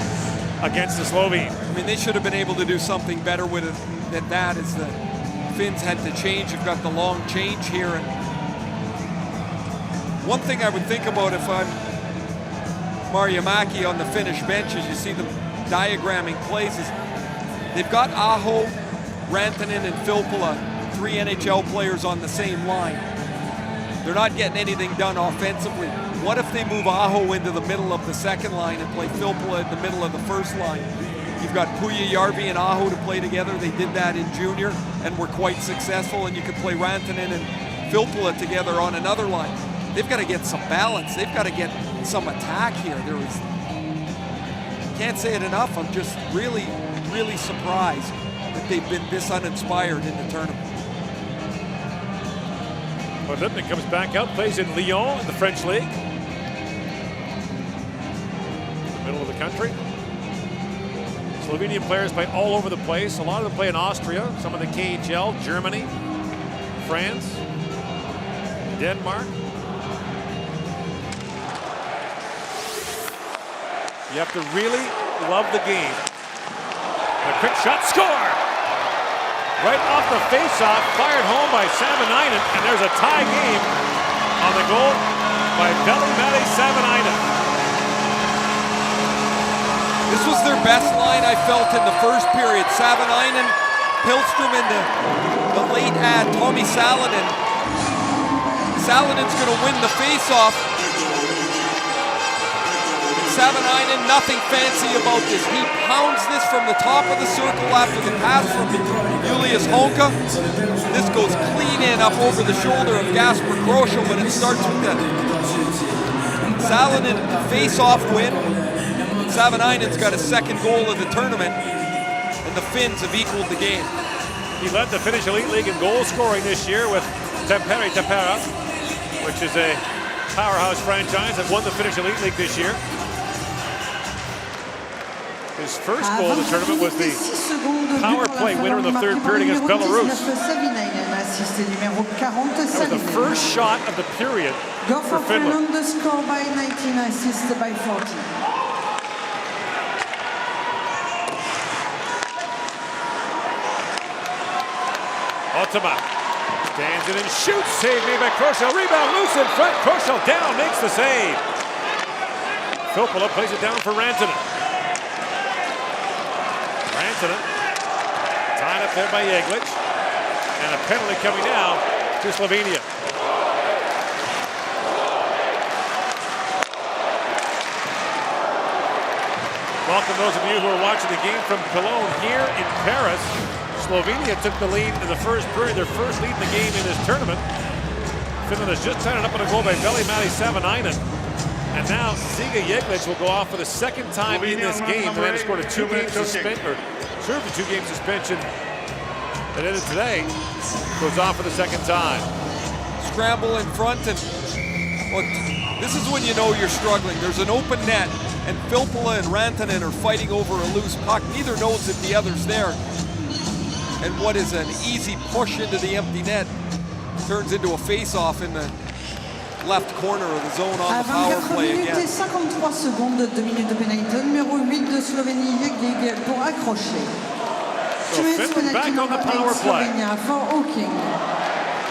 against the Slovenes. I mean, they should have been able to do something better with it than that, as the Finns had to change. You've got the long change here, and one thing I would think about if I'm Marjamäki on the Finnish bench, as you see them diagramming plays, is they've got Aho, Rantanen, and Filppula, 3 NHL players on the same line. They're not getting anything done offensively. What if they move Aho into the middle of the second line and play Filppula in the middle of the first line? You've got Puljujärvi and Aho to play together. They did that in junior and were quite successful. And you could play Rantanen and Filppula together on another line. They've got to get some balance. They've got to get some attack here. Can't say it enough. I'm just really, really surprised that they've been this uninspired in the tournament. Well, Lipman comes back out, plays in Lyon in the French league. Middle of the country. Slovenian players play all over the place. A lot of them play in Austria, some in the KHL, Germany, France, Denmark. You have to really love the game. A quick shot, score! Right off the face-off, fired home by Savanainen, and there's a tie game on the goal by Veli-Matti Savanainen. This was their best line, I felt, in the first period. Savanainen, Pilstrom in the late ad, Tommy Salonen. Salonen's going to win the face-off. Savanainen, nothing fancy about this. He pounds this from the top of the circle after the pass from Julius Honka. This goes clean in up over the shoulder of Gasper Kroschel, but it starts with the Salonen face-off win. Savanainen's got his second goal of the tournament, and the Finns have equaled the game. He led the Finnish Elite League in goal scoring this year with Tampere Tappara, which is a powerhouse franchise that won the Finnish Elite League this year. His first goal of the tournament was the power play winner in the third period against Belarus. That was the first shot of the period for Finland. The score by 19, assisted by 14. Ottama stands it and shoots. Save made by Kroschel. Rebound loose in front. Kroschel down, makes the save. Filppula plays it down for Rantanen. Rantanen tied up there by Yeglitch. And a penalty coming now to Slovenia. Welcome those of you who are watching the game from Cologne here in Paris. Slovenia took the lead in the first period, their first lead in the game in this tournament. Finland has just tied it up on a goal by Veli-Matti Savanainen. And now Ziga Yeglitch will go off for the second time in this game. The man has scored a two-game suspension, or served a two-game suspension that ended today. Goes off for the second time. Scramble in front, and look, this is when you know you're struggling. There's an open net, and Filppula and Rantanen are fighting over a loose puck. Neither knows that the other's there. And what is an easy push into the empty net turns into a face-off in the left corner of the zone on the power play again. 53 secondes, 2 minutes de pénalité. Numéro 8 de Slovénie, Yeglig, pour accrocher. So Finland back on the power play. For Hawking.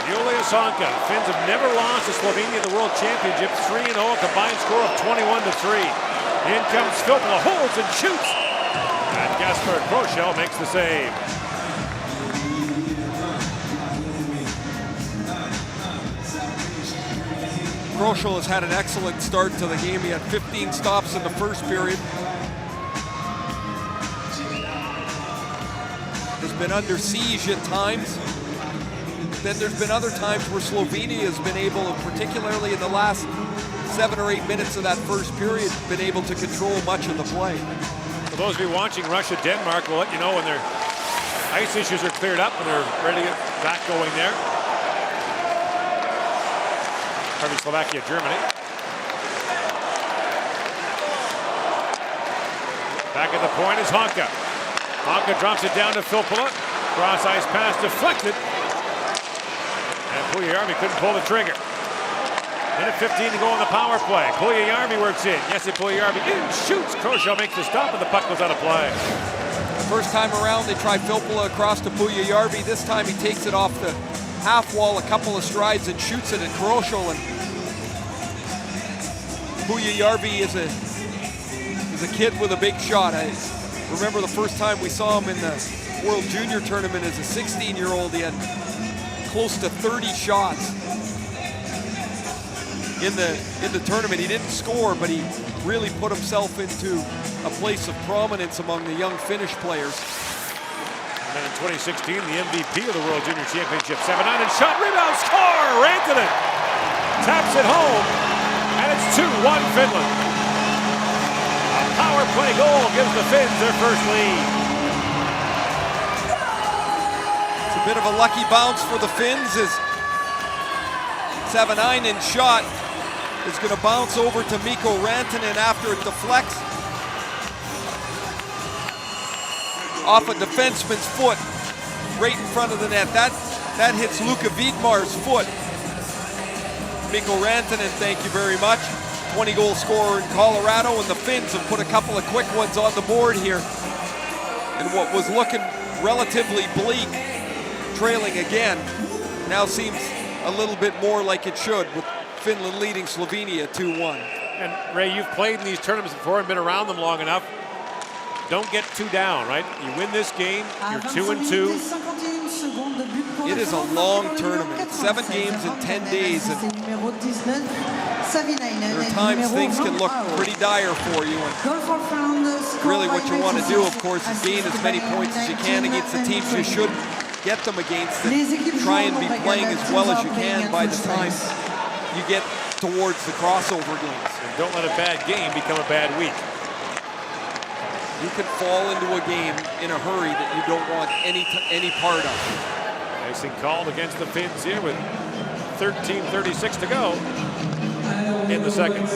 Julius Honka. Finns have never lost to Slovenia in the World Championship. 3-0, a combined score of 21-3. In comes Filppula, holds and shoots. And Gasper Kroschel makes the save. Kroschel has had an excellent start to the game. He had 15 stops in the first period. Has been under siege at times. Then there's been other times where Slovenia has been able, particularly in the last 7 or 8 minutes of that first period, been able to control much of the play. For those of you watching Russia-Denmark, we'll let you know when their ice issues are cleared up and they're ready to get back going there. Slovakia, Germany. Back at the point is Honka. Honka drops it down to Filppula. Cross ice pass deflected. And Puljujärvi couldn't pull the trigger. Minute 15 to go on the power play. Puljujärvi works in. Yes, Puljujärvi shoots. Kroschel makes the stop and the puck goes out of play. First time around they try Filppula across to Puljujärvi. This time he takes it off the half wall a couple of strides and shoots it at Kroschel. And Puljujärvi is a kid with a big shot. I remember the first time we saw him in the World Junior Tournament as a 16-year-old. He had close to 30 shots. in the tournament. He didn't score, but he really put himself into a place of prominence among the young Finnish players. And then in 2016, the MVP of the World Junior Championship, 7-9 and shot, rebound, score! Rantanen taps it home, and it's 2-1 Finland. A power play goal gives the Finns their first lead. It's a bit of a lucky bounce for the Finns as 7-9 in shot is going to bounce over to Mikko Rantanen after it deflects off a defenseman's foot right in front of the net. That hits Luka Vidmar's foot. Mikko Rantanen, thank you very much. 20-goal scorer in Colorado, and the Finns have put a couple of quick ones on the board here. And what was looking relatively bleak, trailing again, now seems a little bit more like it should, with Finland leading Slovenia 2-1. And Ray, you've played in these tournaments before and been around them long enough. Don't get too down, right? You win this game, you're 2-2. It is a long tournament. It's 7 games in 10 days. And there are times things can look pretty dire for you. And really what you want to do, of course, is gain as many points as you can against the teams you should get them against, and try and be playing as well as you can by the time you get towards the crossover games. And don't let a bad game become a bad week. You can fall into a game in a hurry that you don't want any part of. Icing called against the Finns here with 13:36 to go in the second.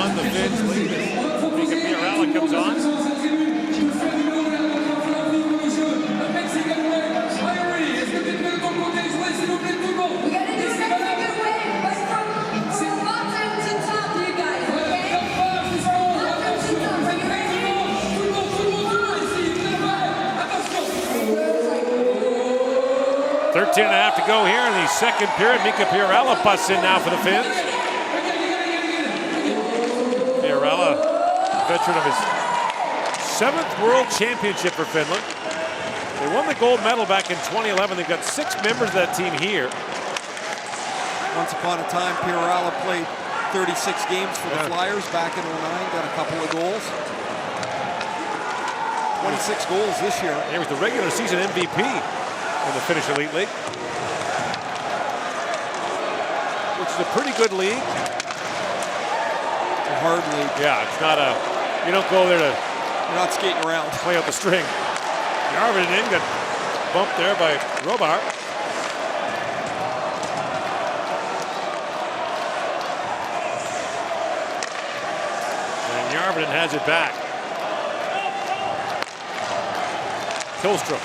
The Finns lead. Mika Pierala comes on. .13 and a half to go here in the second period. Mika Pierala busts in now for the Finns. Pierala, veteran of his 7th World Championship for Finland. They won the gold medal back in 2011. They've got 6 members of that team here. Once upon a time, Pierala played 36 games for the Flyers back in 09, got a couple of goals. 26 goals this year. He was the regular season MVP in the Finnish Elite League, which is a pretty good league. It's a hard league. Yeah, it's not a, you don't go there to, you're not skating around. Play out the string. Jarvinen got bumped there by Robar. And Jarvinen has it back. Tillström.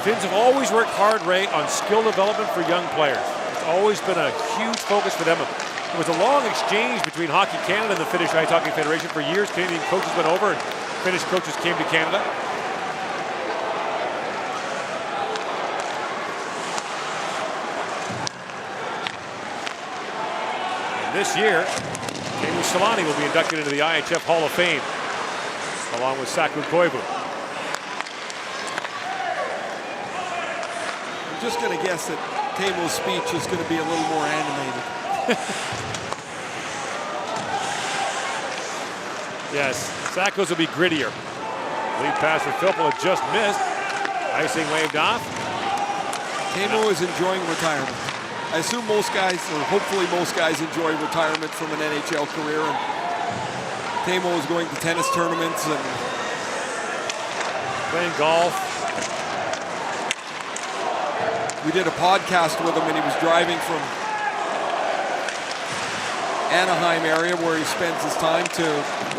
Finns have always worked hard, Ray, on skill development for young players. It's always been a huge focus for them. There was a long exchange between Hockey Canada and the Finnish Ice Hockey Federation. For years, Canadian coaches went over and Finnish coaches came to Canada. And this year, Teemu Selanne will be inducted into the IIHF Hall of Fame, along with Saku Koivu. I'm just going to guess that Teemu's speech is going to be a little more animated. Yes, Saku's will be grittier. Lead pass for Filppula just missed. Icing waved off. Teemu is enjoying retirement. I assume most guys, or hopefully most guys, enjoy retirement from an NHL career. And Teemu is going to tennis tournaments and playing golf. We did a podcast with him, and he was driving from Anaheim area, where he spends his time,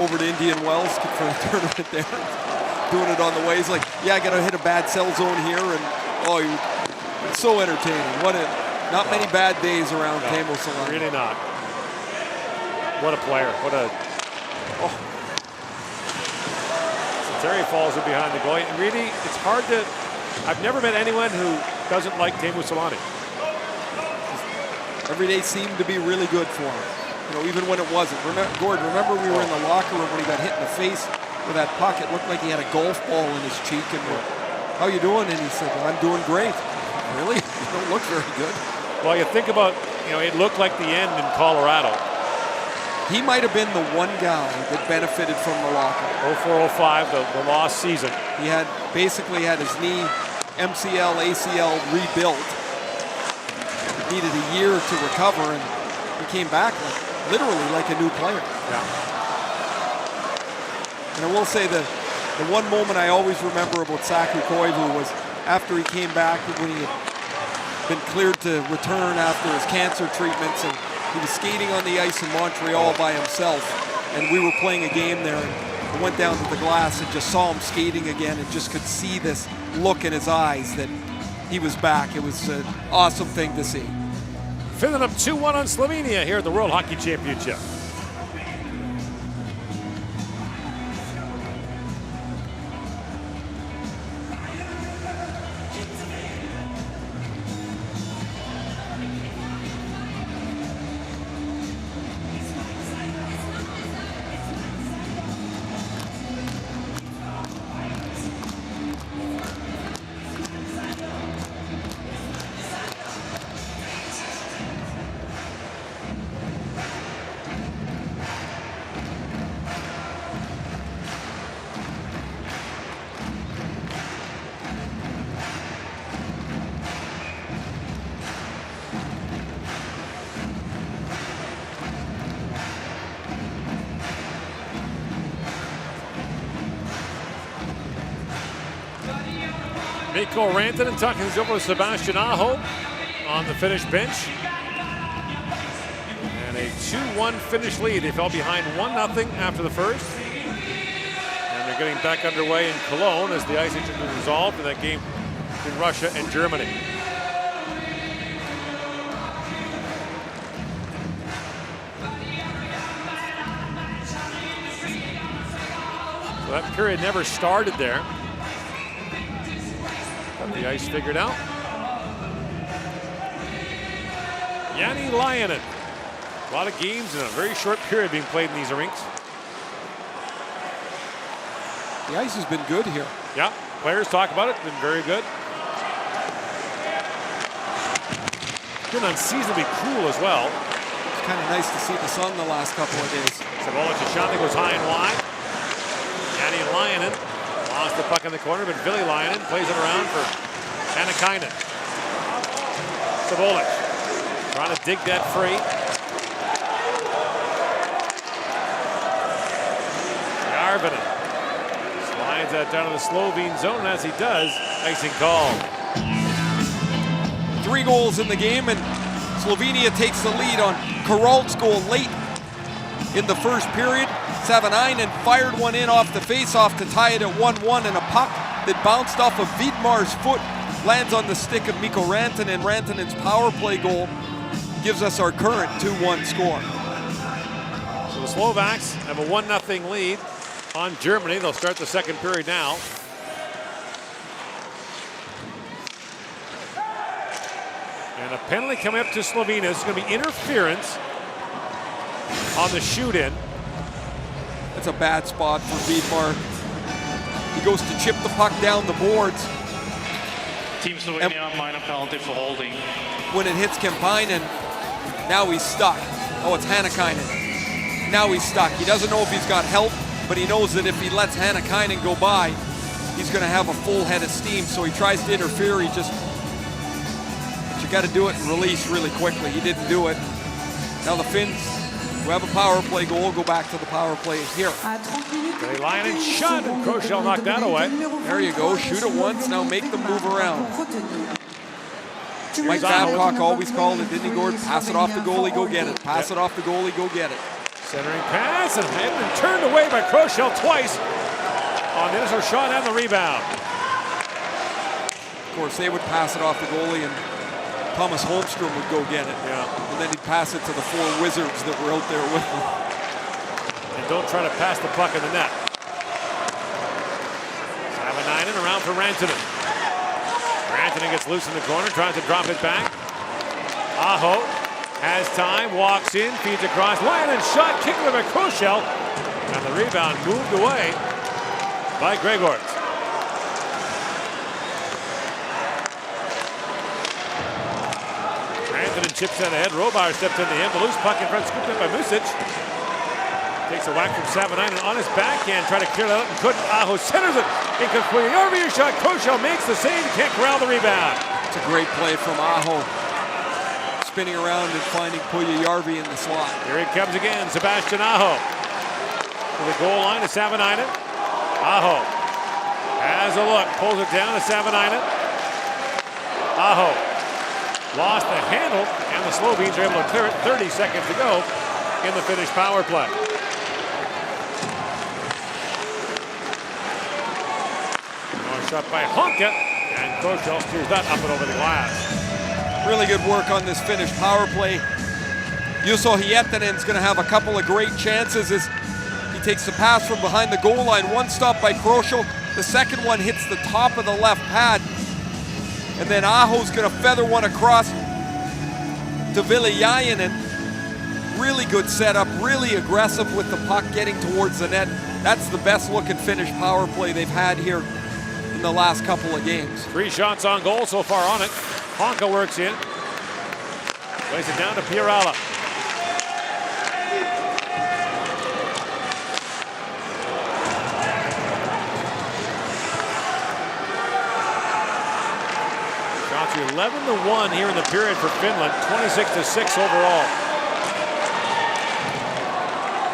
over to Indian Wells for a tournament there. Doing it on the way. He's like, yeah, I got to hit a bad cell zone here, and it's so entertaining. Not many bad days around Teemu Selanne. Really not. What a player. What a. Oh. So Terry falls in behind the goal. And really, it's hard to. I've never met anyone who doesn't like Teemu Selanne. Every day seemed to be really good for him. You know, even when it wasn't. Gord, remember we were in the locker room when he got hit in the face with that puck. It looked like he had a golf ball in his cheek. And we're, how you doing? And he said, I'm doing great. Really? You don't look very good. Well, you think about, you know, it looked like the end in Colorado. He might have been the one guy that benefited from the lockout. 04-05, the lost season. He had basically had his knee, MCL, ACL rebuilt. Needed a year to recover, and he came back literally like a new player. Yeah. And I will say that the one moment I always remember about Saku Koivu was after he came back, when he had been cleared to return after his cancer treatments, and he was skating on the ice in Montreal by himself, and we were playing a game there, and I went down to the glass and just saw him skating again and just could see this look in his eyes that he was back. It was an awesome thing to see. Finland up 2-1 on Slovenia here at the World Hockey Championship. Mikko Rantanen tucking things over to Sebastian Aho on the Finnish bench. And a 2-1 Finnish lead. They fell behind 1-0 after the first. And they're getting back underway in Cologne as the ice age has been resolved in that game between Russia and Germany. So that period never started there. Got the ice figured out. Jani Lainen. A lot of games in a very short period being played in these rinks. The ice has been good here. Yeah, players talk about it. Been very good. Been unseasonably cool as well. It's kind of nice to see the sun the last couple of days. Savola Chishante goes high and wide. Jani Lainen lost the puck in the corner, but Ville Lainen plays it around for Hannakainen. Savola trying to dig that free. Arvinen slides that down to the Slovene zone, and as he does, icing call. 3 goals in the game, and Slovenia takes the lead on Karol's goal late in the first period. Savanainen fired one in off the face-off to tie it at 1-1, and a puck that bounced off of Vidmar's foot lands on the stick of Mikko Rantanen. Rantanen's power play goal gives us our current 2-1 score. So the Slovaks have a 1-0 lead on Germany. They'll start the second period now. And a penalty coming up to Slovenia. It's going to be interference on the shoot-in. That's a bad spot for Vidmar. He goes to chip the puck down the boards. Team Slovenia, minor penalty for holding. When it hits Kemppainen, now he's stuck. Oh, it's Hannakainen. Now he's stuck. He doesn't know if he's got help, but he knows that if he lets Hannakainen go by, he's going to have a full head of steam. So he tries to interfere. But you got to do it and release really quickly. He didn't do it. Now the Finns, who have a power play goal, go back to the power play here. They line and shot, and Kroschel knocked that away. There you go. Shoot it once. Now make them move around. Mike Babcock always called it, didn't he, Gord? Pass it off the goalie, go get it. Pass it off the goalie, go get it. Centering pass, and they've been turned away by Kroschel twice on the initial shot and the rebound. Of course, they would pass it off the goalie, and Thomas Holmstrom would go get it. Yeah. And then he'd pass it to the 4 Wizards that were out there with him. And don't try to pass the puck in the net. Savanainen around for Rantanen. Rantanen gets loose in the corner, tries to drop it back. Aho has time, walks in, feeds across, line and shot, kicked by Kroschel, and the rebound moved away by Gregor. Anthony chips in ahead, Robar steps in the end, the loose puck in front, scooped up by Music. Takes a whack from Savanainen on his backhand, trying to clear it out and couldn't. Aho centers it, incomplete. Yarvi shot, Kroschel makes the save, can't corral the rebound. It's a great play from Aho. Spinning around and finding Puljujärvi in the slot. Here he comes again, Sebastian Aho. To the goal line to Savanainen. Aho has a look, pulls it down to Savanainen. Aho lost the handle, and the Slovenes are able to clear it. 30 seconds to go in the Finnish power play. Shot by Honka, and Kroschel steers that up and over the glass. Really good work on this Finnish power play. Juuso Hietanen's going to have a couple of great chances as he takes the pass from behind the goal line. One stop by Kroschel. The second one hits the top of the left pad. And then Aho's going to feather one across to Viljainen. Really good setup, really aggressive with the puck getting towards the net. That's the best looking Finnish power play they've had here in the last couple of games. 3 shots on goal so far on it. Honka works in. Plays it down to Pierala. Shots 11-1 here in the period for Finland. 26-6 overall.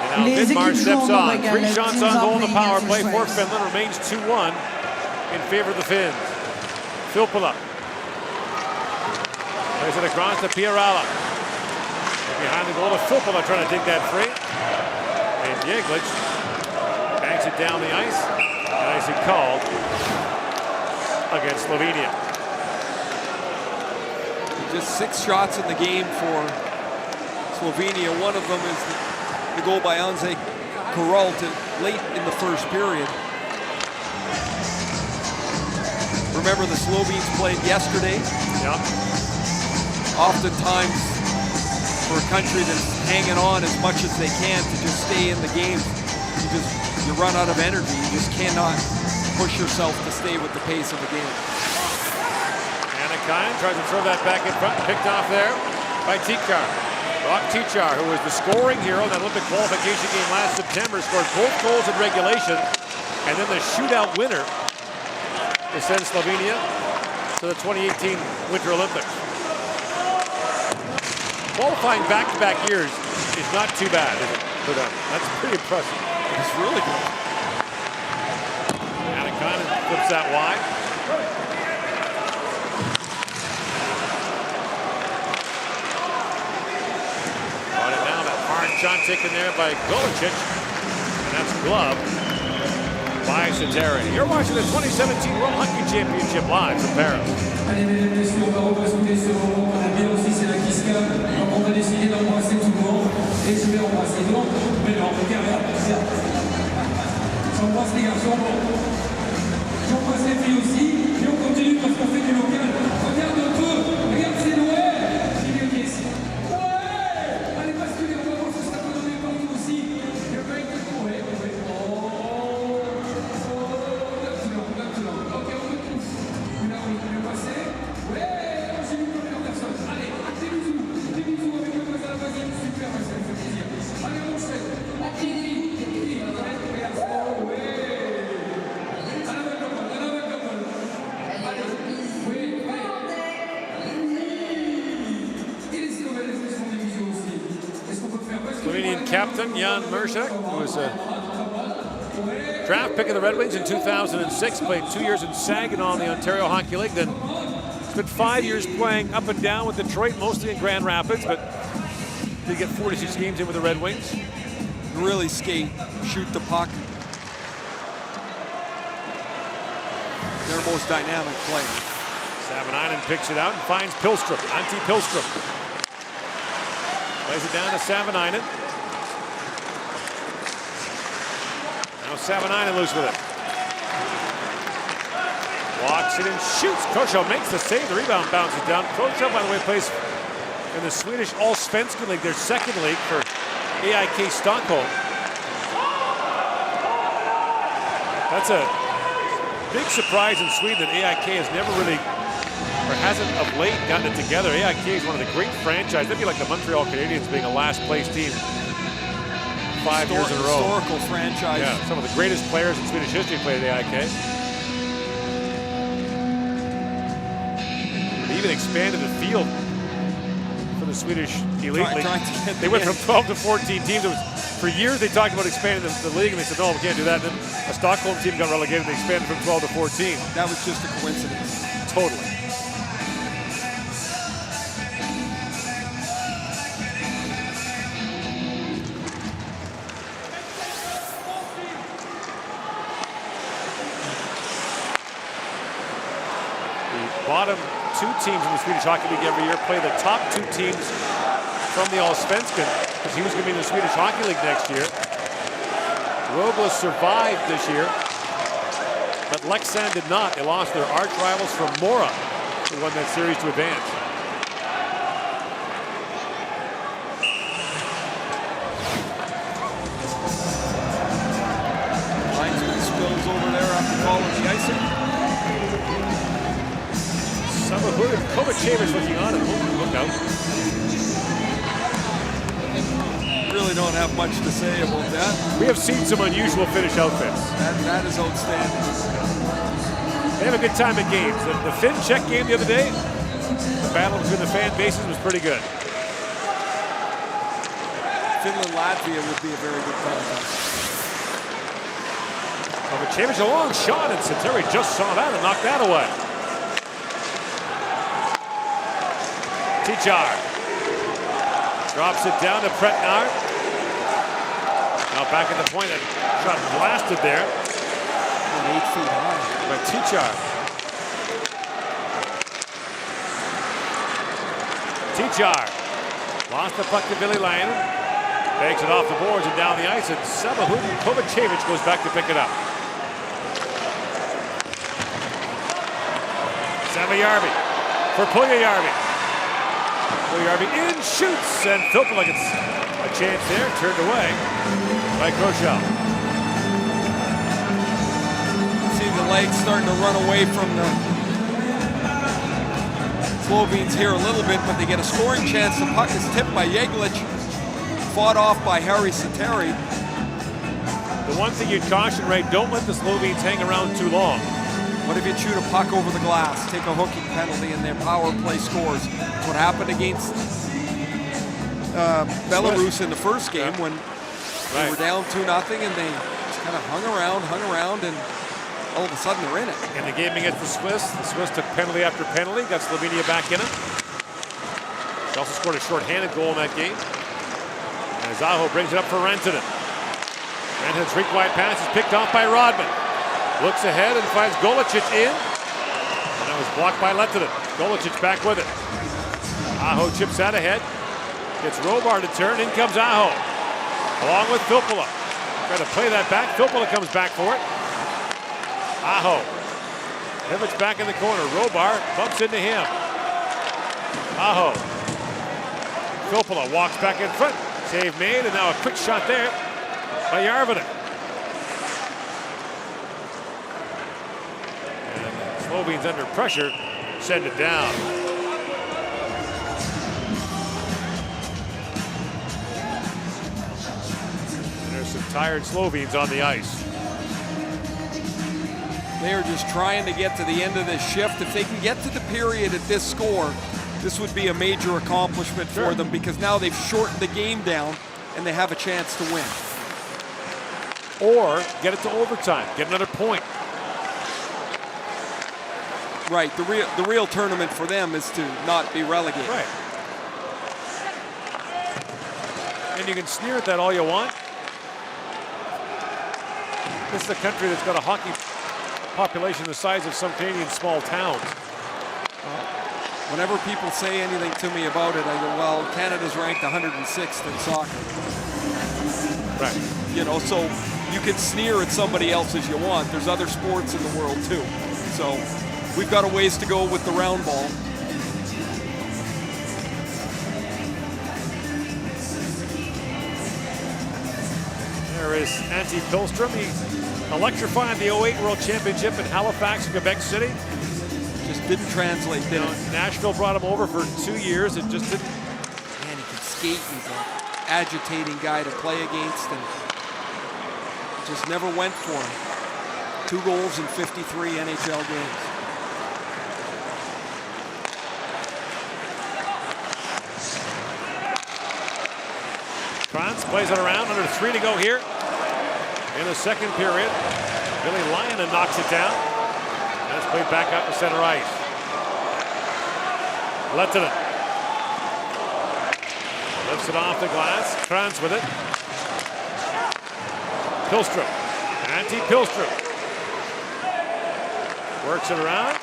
And now Vidmar steps on. 3 shots on goal in the power play for Finland. Remains 2-1 in favor of the Finns. Filppula plays it across to Pierala. Behind the goal to Filppula, trying to dig that free. And Yeglitch bangs it down the ice. And icy called against Slovenia. Just 6 shots in the game for Slovenia. One of them is the goal by Anze Kuralt late in the first period. Remember, the Slovenes played yesterday. Yep. Oftentimes, for a country that's hanging on as much as they can to just stay in the game, you run out of energy. You just cannot push yourself to stay with the pace of the game. Anakainen tries to throw that back in front, picked off there by Tikar. Brock Tikar, who was the scoring hero in that Olympic qualification game last September, scored both goals in regulation, and then the shootout winner to send Slovenia to the 2018 Winter Olympics. Qualifying back-to-back years is not too bad, is it, for them? That's pretty impressive. It's really good. Anakainen flips that wide. Brought it down, that hard shot taken there by Golicic, and that's glove by Sateri. You're watching the 2017 World Hockey Championship live from Paris. Allez, mesdames, messieurs, on va rebasculer ce moment qu'on aime bien aussi, c'est la kiss cam. Donc on va décider d'embrasser tout le monde. Et je vais embrasser donc, mais non, carrément. J'embrasse les garçons, j'embrasse les filles aussi. Et on continue parce qu'on fait du local. Regarde un peu, regarde, c'est Noël. J'ai bien dit ici. Ouais. Allez, basculer, on va voir ce que ça peut donner partout aussi. Le mec, ouais. Maintenant. Ok, on retrouve. Là, on peut passer. Ouais, j'ai vu comme personne. Allez, des bisous avec le voisin, vas-y, super, ça me fait plaisir. Allez, on enchaîne. Slovenian captain Jan Mersak, who was a draft pick of the Red Wings in 2006, played 2 years in Saginaw in the Ontario Hockey League, then spent 5 years playing up and down with Detroit, mostly in Grand Rapids, but did get 46 games in with the Red Wings. Really skate, shoot the puck. Their most dynamic player. Savanainen picks it out and finds Pilstrom, Antti Pilstrom. Plays it down to Savanainen. Now Savanainen loose with it. Walks it and shoots. Kroschel makes the save. The rebound bounces down. Kroschel, by the way, plays in the Swedish Allsvenskan League, their second league for AIK Stockholm. That's a big surprise in Sweden that AIK has never really, or hasn't of late, gotten it together. AIK is one of the great franchises. They'd be like the Montreal Canadiens being a last place team 5 years in a row. Historical franchise. Yeah, some of the greatest players in Swedish history played at AIK. They even expanded the field for the Swedish Elite League. They went from 12 to 14 teams. It was, for years they talked about expanding the league, and they said, no, we can't do that. And then a Stockholm team got relegated, and they expanded from 12 to 14. That was just a coincidence. Totally. Bottom two teams in the Swedish Hockey League every year play the top two teams from the Allsvenskan, because he was going to be in the Swedish Hockey League next year. Rögle survived this year, but Leksand did not. They lost their arch rivals from Mora, who won that series to advance. Linesman spills over there after calling the icing. Samahud and Kovacevic looking on and look out. Really don't have much to say about that. We have seen some unusual Finnish outfits. That is outstanding. They have a good time at games. The Finn-Czech game the other day, the battle between the fan bases was pretty good. Finland-Latvia would be a very good contest. Kovacevic, a long shot, and Sateri just saw that and knocked that away. Tichar drops it down to Pretnar. Now back at the point, that shot blasted there. 8 feet high. By Tichar. Tichar lost the puck to Ville Laine. Takes it off the boards and down the ice, and Samahud and Kovacevic goes back to pick it up. Samajärvi for Puljujärvi. Puljujärvi in, shoots, and Filppula gets a chance there, turned away by Kroshel. See the legs starting to run away from the Slovenes here a little bit, but they get a scoring chance. The puck is tipped by Jeglic, fought off by Harri Sateri. The one thing you'd caution, Ray, don't let the Slovenes hang around too long. What if you shoot a puck over the glass, take a hooking penalty, and their power play scores? What happened against Belarus in the first game when they were down 2-0 and they just kind of hung around, and all of a sudden they're in it. In the game against the Swiss took penalty after penalty, got Slovenia back in it. They also scored a short-handed goal in that game. And Aho brings it up for Rantanen. Rantanen's rink wide pass is picked off by Rodman. Looks ahead and finds Golicic in. And that was blocked by Lehtinen. Golicic back with it. Aho chips out ahead. Gets Robar to turn. In comes Aho. Along with Filppula. Trying to play that back. Filppula comes back for it. Aho pivots back in the corner. Robar bumps into him. Aho. Filppula walks back in front. Save made, and now a quick shot there by Järvinen. And Slovenes under pressure send it down. And there's some tired Slovenes on the ice. They are just trying to get to the end of this shift. If they can get to the period at this score, this would be a major accomplishment for them, because now they've shortened the game down and they have a chance to win. Or get it to overtime, get another point. Right, the real tournament for them is to not be relegated. Right. And you can sneer at that all you want. This is a country that's got a hockey population the size of some Canadian small towns. Whenever people say anything to me about it, I go, well, Canada's ranked 106th in soccer. Right. You know, so you can sneer at somebody else as you want. There's other sports in the world too. So we've got a ways to go with the round ball. There is Antti Pilström. He electrified the 08 World Championship in Halifax, Quebec City. Just didn't translate, did it? Nashville brought him over for 2 years. It just didn't. Man, he can skate. He's an agitating guy to play against, and it just never went for him. 2 goals in 53 NHL games. Kranz plays it around, under 3 to go here in the second period. Billy Lyonen knocks it down. That's played back up to center ice. Lehtinen lifts it off the glass. Kranz with it. Pilström. Antti Pilström works it around.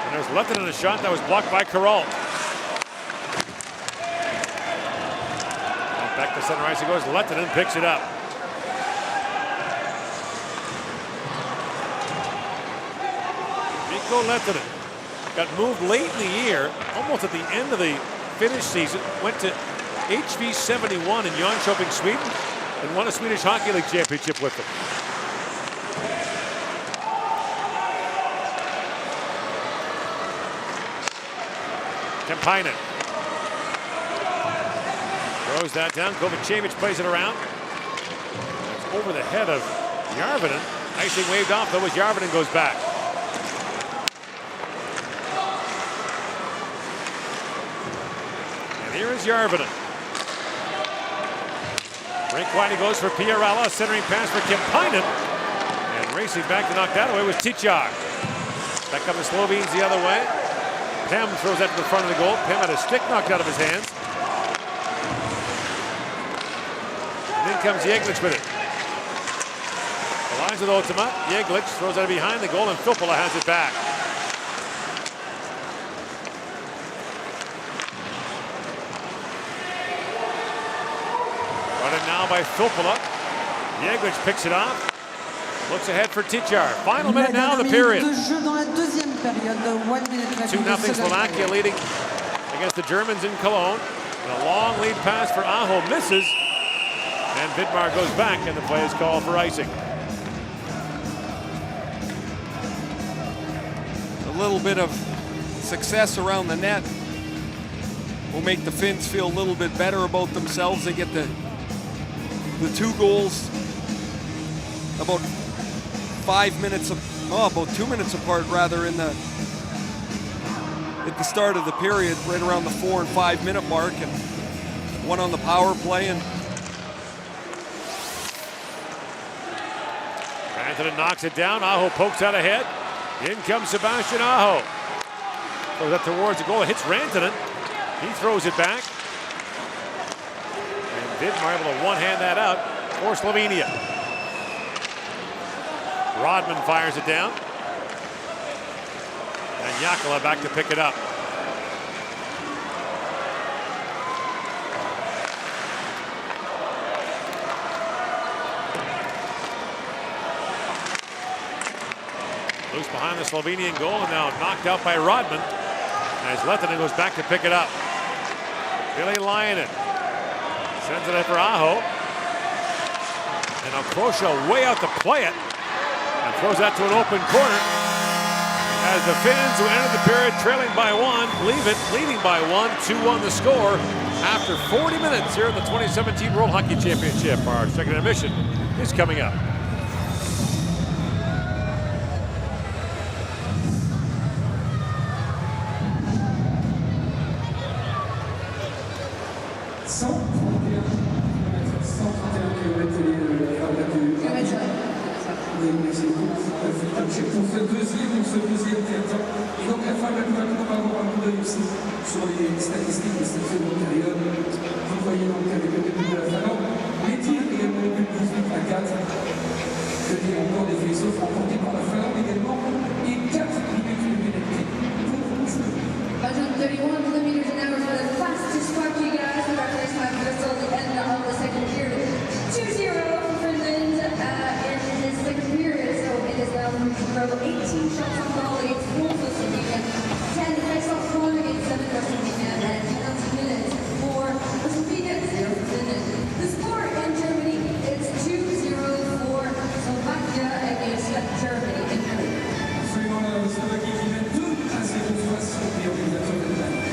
And there's Lehtinen, a shot that was blocked by Carroll. Back to center ice he goes. Lehtinen picks it up. Mikko Lehtinen got moved late in the year, almost at the end of the Finnish season. Went to HV 71 in Jönköping, Sweden, and won a Swedish Hockey League championship with them. Kemppainen throws that down. Kovacevic plays it around. It's over the head of Järvinen. Icing waved off though as Järvinen goes back. And here is Järvinen. Rink wide he goes for Pierrella. Centering pass for Kemppainen. And racing back to knock that away was Tichar. Back up the Slovenes the other way. Pem throws that to the front of the goal. Pem had a stick knocked out of his hands. And in comes Jäglic with it. The lines with Ultima. Jäglic throws that behind the goal, and Filppula has it back. Brought in now by Filppula. Jäglic picks it off. Looks ahead for Tichar. Final minute now of the period. 2-0 Slovakia leading against the Germans in Cologne. And a long lead pass for Aho misses. And Vidmar goes back, and the play is called for icing. A little bit of success around the net will make the Finns feel a little bit better about themselves. They get the 2 goals about 5 minutes about 2 minutes apart rather at the start of the period, right around the 4 and 5 minute mark, and one on the power play. And Rantanen knocks it down. Aho pokes out ahead. In comes Sebastian Aho. Throws that towards the goal. It hits Rantanen. He throws it back. And Vidmar able to one-hand that out for Slovenia. Rodman fires it down. And Jääkelä back to pick it up. Loose behind the Slovenian goal, and now knocked out by Rodman. As Lehtinen goes back to pick it up. Billy Lyonen sends it in for Aho. And now Krosha way out to play it. And throws that to an open corner. As the Finns, who entered the period trailing by 1, leading by 1, 2-1 the score after 40 minutes here in the 2017 World Hockey Championship. Our second intermission is coming up. Pour ce deuxième quart-temps. Et donc la fin de la on va avoir un coup d'œil aussi sur les statistiques de cette seconde période. Vous voyez donc avec le début de la Finlande, les tirs également plus 18-4. C'est-à-dire encore des faisceaux remportés par la Finlande également. Et 4 minutes de pénalité pour le jeu. 131 millimeters an hour for the fastest puck, you guys. Congratulations, time for still the end of the second period. 2-0 for Finland in this second period. So it is now throw 18 shots on goal against 4 for Slovenia, 10 face-off one against 7 for Slovenia, and 10 minutes for Slovenia, 0 for Finland. The score in Germany is 2-0 Slovaquie qui mène 2-0 face aux pays organisateurs de la finale.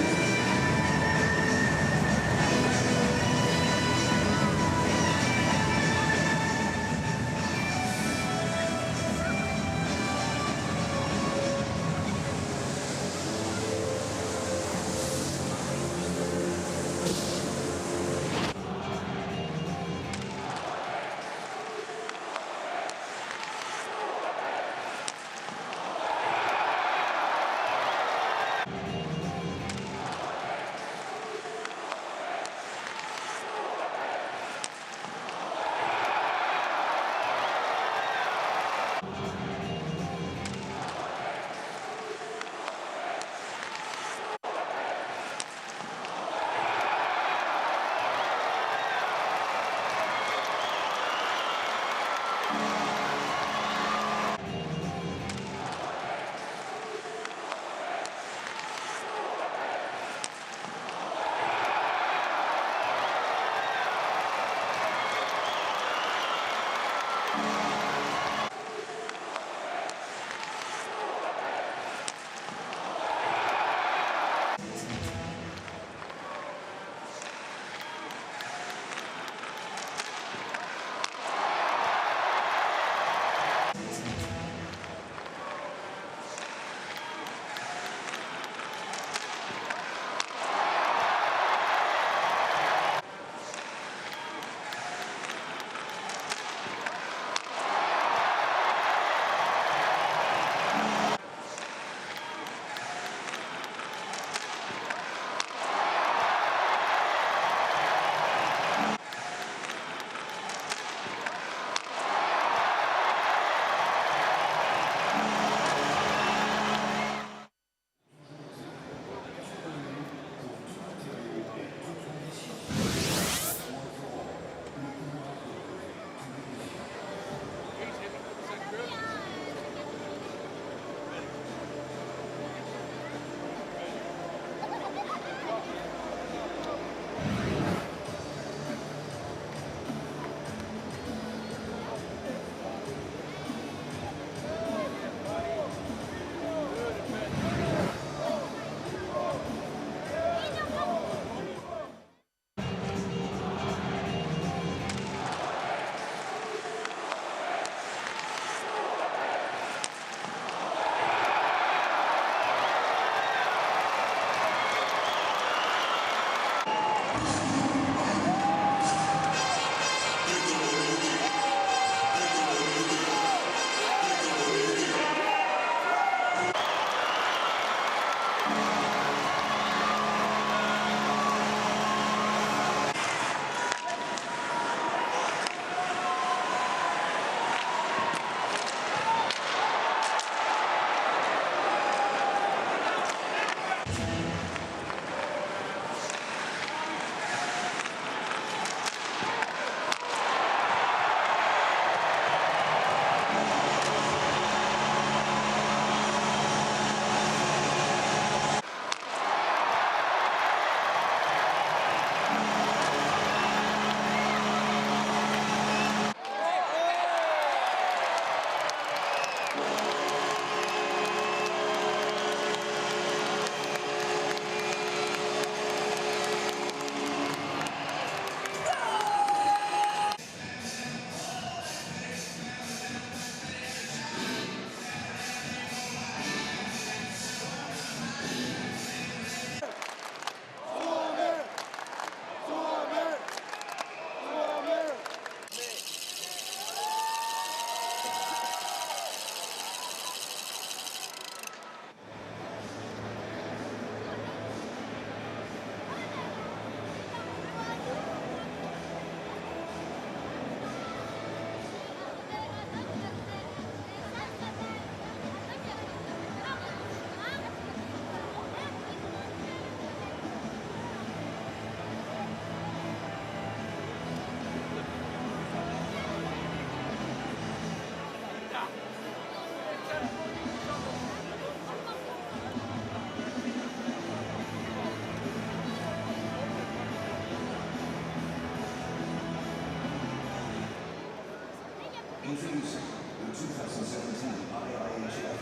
Introducing the 2017 IIHF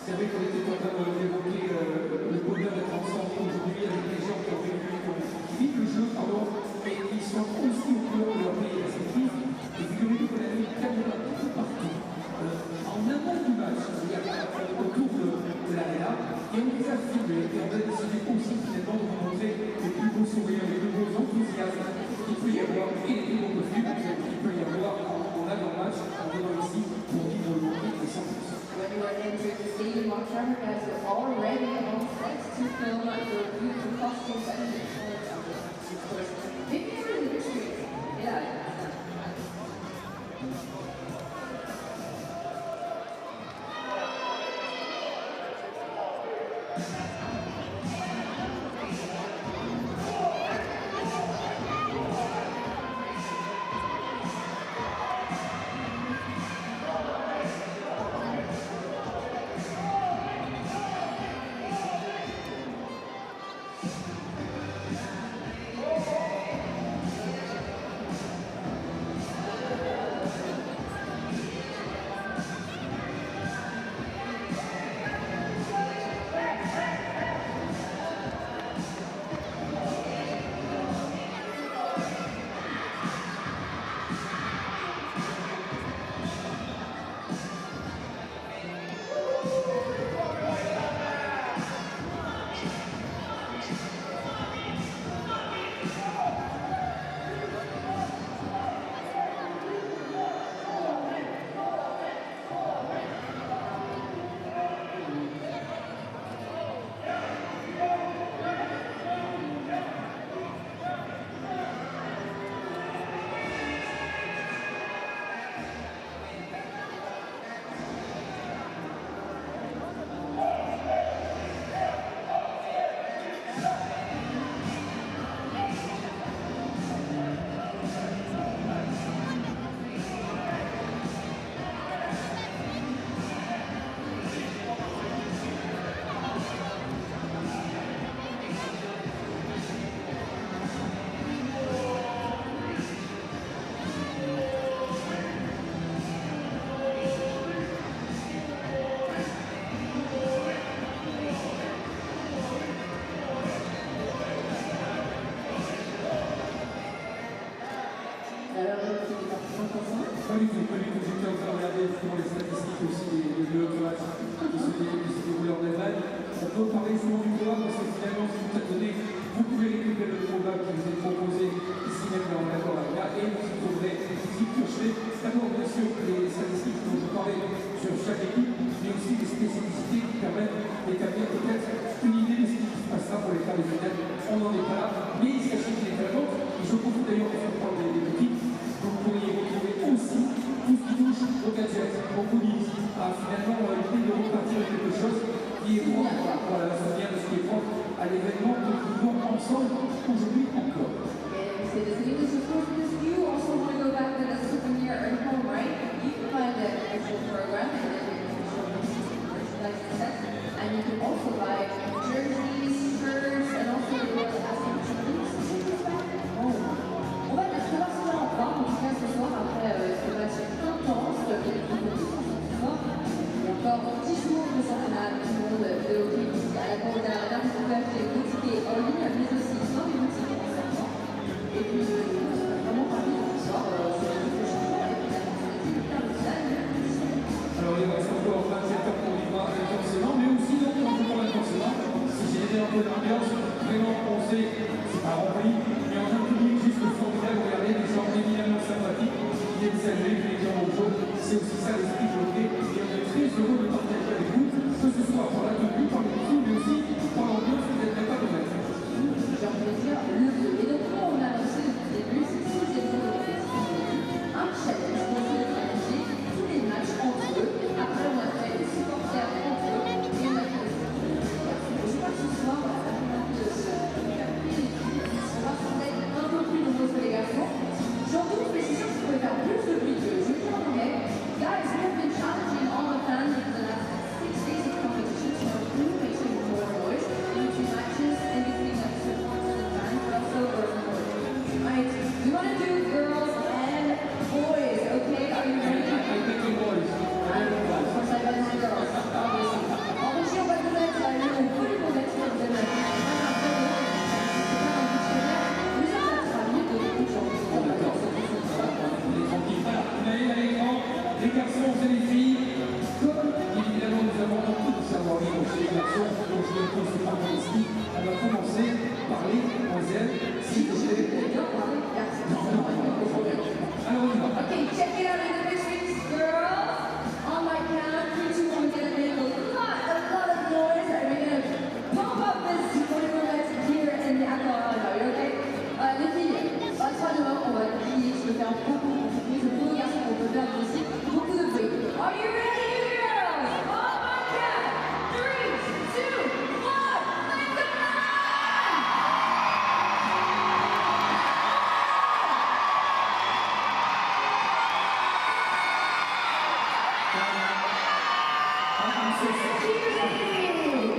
C'est vrai qu'on était en train d'évoquer le bonheur d'être ensemble aujourd'hui avec les gens qui ont vécu, qui vivent le jeu, et qui sont aussi au cœur de leur pays respectif. Et figurez-vous qu'on a eu une caméra partout. En amont du match, il y a autour de l'arena, et on les a filmés, et on a décidé aussi finalement de vous montrer les plus beaux sourires, les plus beaux enthousiasmes qu'il peut y avoir, et les plus beaux costumes qu'il peut y avoir en avant-match, en venant ici pour vivre le moment et 100%. When you are entering the stadium, our camera guys are already on set to film your beautiful costumes and of course, maybe for the experience. Yeah. Pas du tout. J'étais en train de regarder justement les statistiques aussi des deux matchs qui se déroulent en Allemagne. On peut parler souvent du programme parce que finalement, si vous êtes donné, vous pouvez récupérer le programme qui vous est proposé ici même dans l'accord là et vous y trouverez, vous y piocherez d'abord bien sûr les statistiques dont je parlais sur chaque équipe, mais aussi les spécificités à finalement l'idée de repartir avec quelque chose qui est propre. Voilà, ça vient de ce qui est propre à l'événement que nous vivons ensemble aujourd'hui encore. C'est the same as of course because you also want to go back with a souvenir at home, right? You can buy the actual program and then you can show merchandise set, and you can also buy jerseys, shirts, and also the Royal Ascot jerseys. On va savoir si on en parle en tout cas ce soir après ce match intense de l'équipe de sport. Il y a encore 10 jours de championnat du monde de hockey à la Grande Arena. Vous pouvez acheter vos tickets en ligne, mais aussi dans les boutiques en servant. Et puis, vraiment ravi de ce soir, c'est le championnat et puis la perspective internationale. Alors il reste encore 27 heures pour vivre intensément, mais aussi donc on peut parler intensément. Si j'ai aidé un peu d'ambiance, vraiment on sait, c'est pas rempli, mais on a un public juste formidable, regardez, des gens éminemment sympathiques, qui viennent saluer les gens au jeu. C'est aussi ça l'esprit de hockey, et on est très heureux de partager avec vous, que ce soit par la tenue, par les coups, mais aussi par l'ambiance que vous êtes capable de mettre. J'ai envie de dire le jeu. Et donc, quand on a lancé depuis le début, c'est 6e jour de festival, un challenge pour essayer de challenger tous les matchs entre eux. Après, on a fait les supporters entre eux et on a fait les supporters. Je crois que ce soir, on a fait un peu de faire plier les filles. On va peut-être un peu plus nombreux que les garçons. J'en doute, mais c'est sûr que vous pouvez faire plus de bruit que je vais dire en anglais. Guys, we have been challenging all the fans for the last 6 days of competition to improve, make sure more noise in between matches and between like supporters and fans, but also early morning. Right? We want to do girls and boys, okay? Are you ready? I think the boys. Of course, I bet my girls, obviously. Obviously, on va vous mettre le coup pour mettre sur le Les garçons et les filles, comme évidemment nous avons beaucoup de savoir vivre chez les garçons, donc je vais pas ici. On va commencer par les demoiselles, si vous voulez. Alors on y va. Okay, check it out in the distance, girls. On my count, 3, 2, 1, we're gonna make a lot of noise, and we're gonna pump up this monument here in the Aqua Arena, you okay? Les filles, pas trop de on va crier, je peux faire beaucoup de bruit, pour les garçons, on peut faire aussi beaucoup de bruit. Are you ready, girls? On my count, 3, 2, 1, let's go!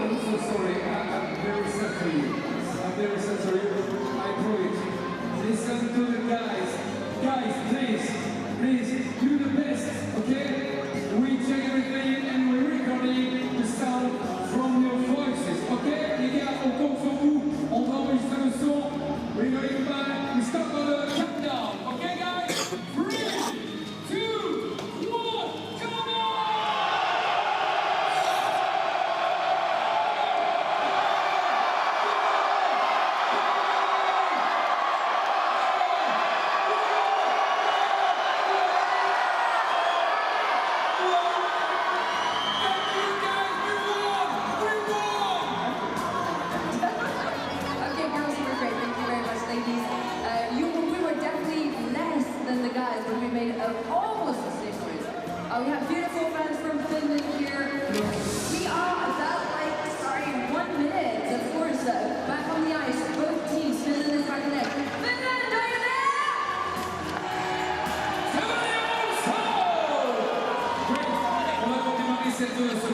I'm so sorry. I'm very sad for you. I'm very sad for you. I promise. Listen to the guys. Guys, please, do the best, okay? We check everything and we're recording the sound from your voices, okay? Les gars, on compte sur vous. On va enregistrer le son. We're going back. We start on the countdown, okay, guys? 3, 2, 1, come on! Okay, girls, you were great. Thank you very much, ladies. We were definitely less than the guys, but we made almost the same noise. We have beautiful fans from Finland here. We are about starting 1 minute, of course. Back on the ice, both teams, Finland and Finland. Finland, are you there? On va donc démarrer ce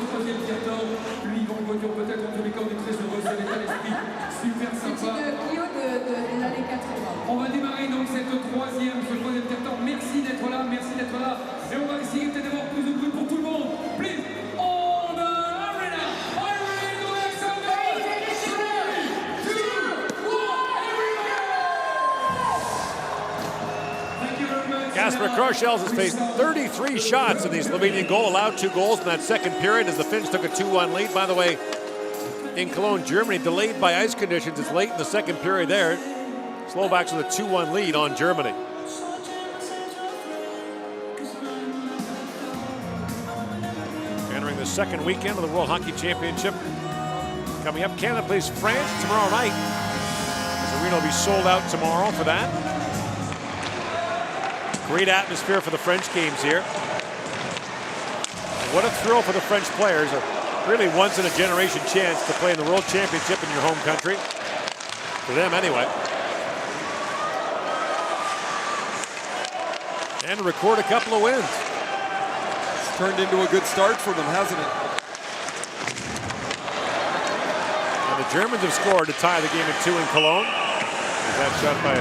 troisième quart-temps. Lui, bon, voiture peut-être, en tous les cas, on est très heureux, c'est l'état d'esprit super C'est sympa. une Clio de l'année 80. On va démarrer donc ce troisième quart-temps. Merci d'être là, Et on va essayer peut-être d'avoir plus de bruit pour tout le monde. Please, on the arena. Are you ready to make some noise? 3, 2, 1, here we go! Thank you very much. Kasper Kroshels has faced 33 shots in the Slovenian goal, allowed 2 goals in that second period as the Finns took a 2-1 lead. By the way, in Cologne, Germany, delayed by ice conditions. It's late in the second period there. Slovaks with a 2-1 lead on Germany. Entering the second weekend of the World Hockey Championship. Coming up, Canada plays France tomorrow night. The arena will be sold out tomorrow for that. Great atmosphere for the French games here. what a thrill for the French players. A really once-in-a-generation chance to play in the World Championship in your home country. For them, anyway. And record a couple of wins. It's turned into a good start for them, hasn't it? And the Germans have scored to tie the game at 2 in Cologne. That shot by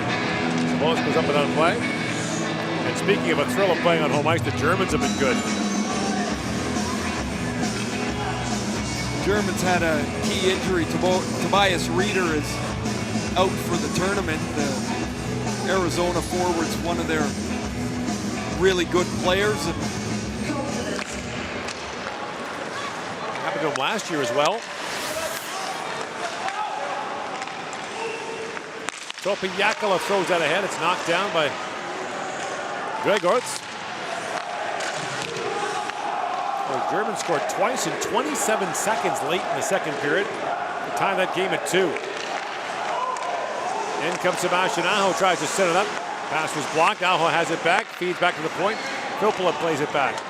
Sabonis goes up and on play. And speaking of a thrill of playing on home ice, the Germans have been good. The Germans had a key injury. Tobias Rieder is out for the tournament. The Arizona forward's one of their really good players. And happened to him last year as well. Topi Jakala throws that ahead. It's knocked down by Gregorts. Well, the Germans scored twice in 27 seconds late in the second period to tie that game at 2. In comes Sebastian Aho, tries to set it up. Pass was blocked. Aho has it back, feeds back to the point. Filppula plays it back.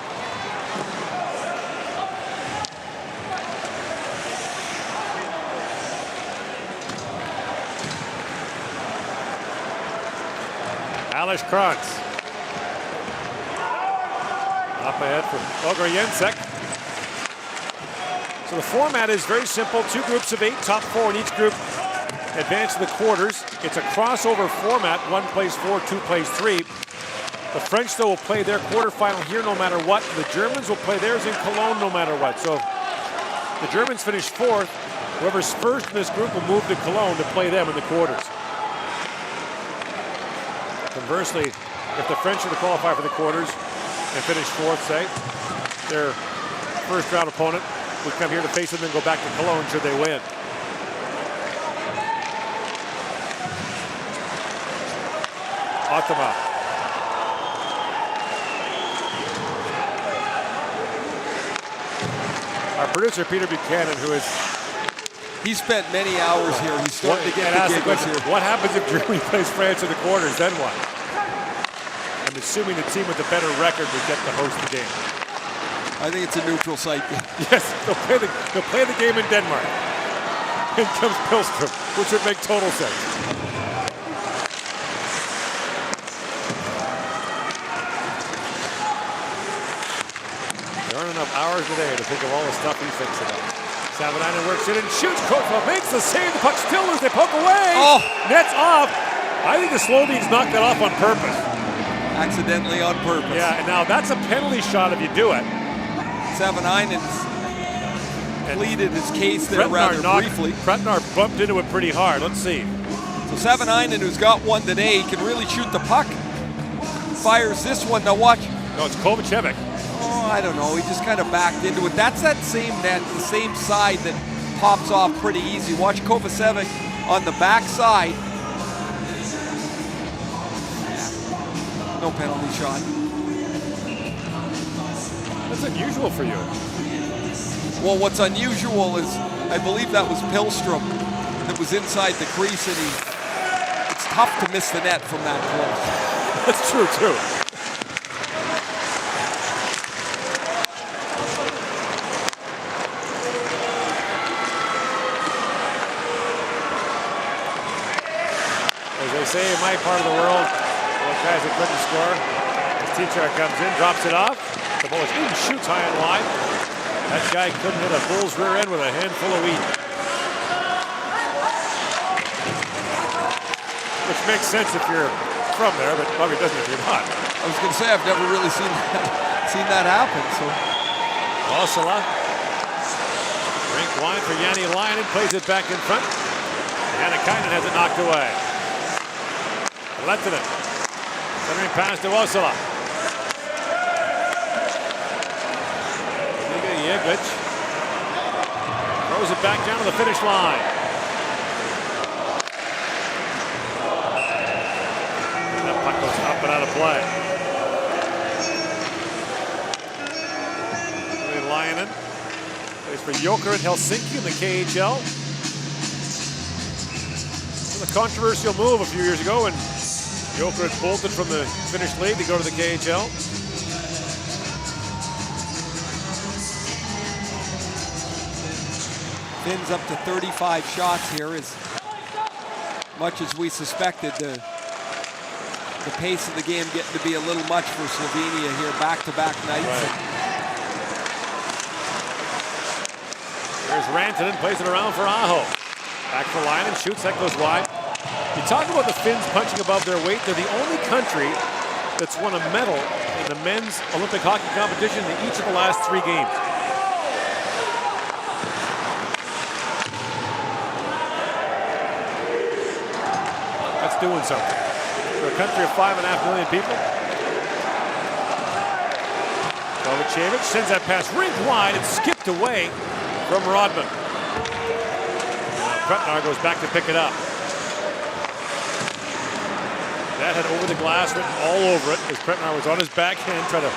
Alex Krantz. Up ahead for Ogre Jensek. So the format is very simple. 2 groups of 8, top 4 in each group advance to the quarters. It's a crossover format. 1 plays 4, 2 plays 3. The French, though, will play their quarterfinal here no matter what. The Germans will play theirs in Cologne no matter what. So if the Germans finish 4th, whoever's first in this group will move to Cologne to play them in the quarters. Conversely, if the French were to qualify for the quarters and finish 4th, say, their first round opponent would come here to face them and go back to Cologne should they win. Ottama. Our producer, Peter Buchanan, who is... He spent many hours here. He's starting to get the giggles here. What happens if Germany plays France in the quarters? Then what? I'm assuming the team with the better record would get to host the game. I think it's a neutral site game. Yes, they'll play the game in Denmark. In comes Pilstrom, which would make total sense. There aren't enough hours a day to think of all the stuff he thinks about. Savanainen works it and shoots. Kofa makes the save. The puck still loose. They poke away. Oh. Net's off. I think the Slovenes knocked that off on purpose. Accidentally on purpose. Yeah, and now that's a penalty shot if you do it. Savanainen's pleaded his case there rather briefly. Pretnar bumped into it pretty hard. Let's see. So Savanainen, who's got one today, can really shoot the puck. Fires this one. Now watch. No, it's Kovacevic. Oh, I don't know. He just kind of backed into it. That's that same net, the same side that pops off pretty easy. Watch Kovacevic on the back side. No penalty shot. That's unusual for you. Well, what's unusual is I believe that was Pilstrom that was inside the crease, and it's tough to miss the net from that close. That's true, too. As they say in my part of the world, those guys that couldn't score, as Tichar comes in, drops it off. The ball is in, shoots high and wide. That guy couldn't hit a bull's rear end with a handful of wheat. Which makes sense if you're from there, but probably doesn't if you're not. I was going to say, I've never really seen that happen. So, Osala. Rink wide for Jani Lainen, plays it back in front. Hannakainen has it knocked away. Lehtinen. Centering pass to Osala. Jeglic throws it back down to the finish line. And that puck goes up and out of play. Lainen plays for Joker in Helsinki in the KHL. It was a controversial move a few years ago when Joker had bolted from the Finnish league to go to the KHL. Finns up to 35 shots here, as much as we suspected. The pace of the game getting to be a little much for Slovenia here, back-to-back nights. Right. There's Rantanen, plays it around for Aho. Back for line and shoots, that goes wide. You talk about the Finns punching above their weight. They're the only country that's won a medal in the men's Olympic hockey competition in each of the last 3 games. That's doing something. For a country of 5.5 million people. Kovacevic sends that pass rink wide and skipped away from Rodman. Pretnar goes back to pick it up. That had over the glass written all over it as Pretnar was on his backhand trying to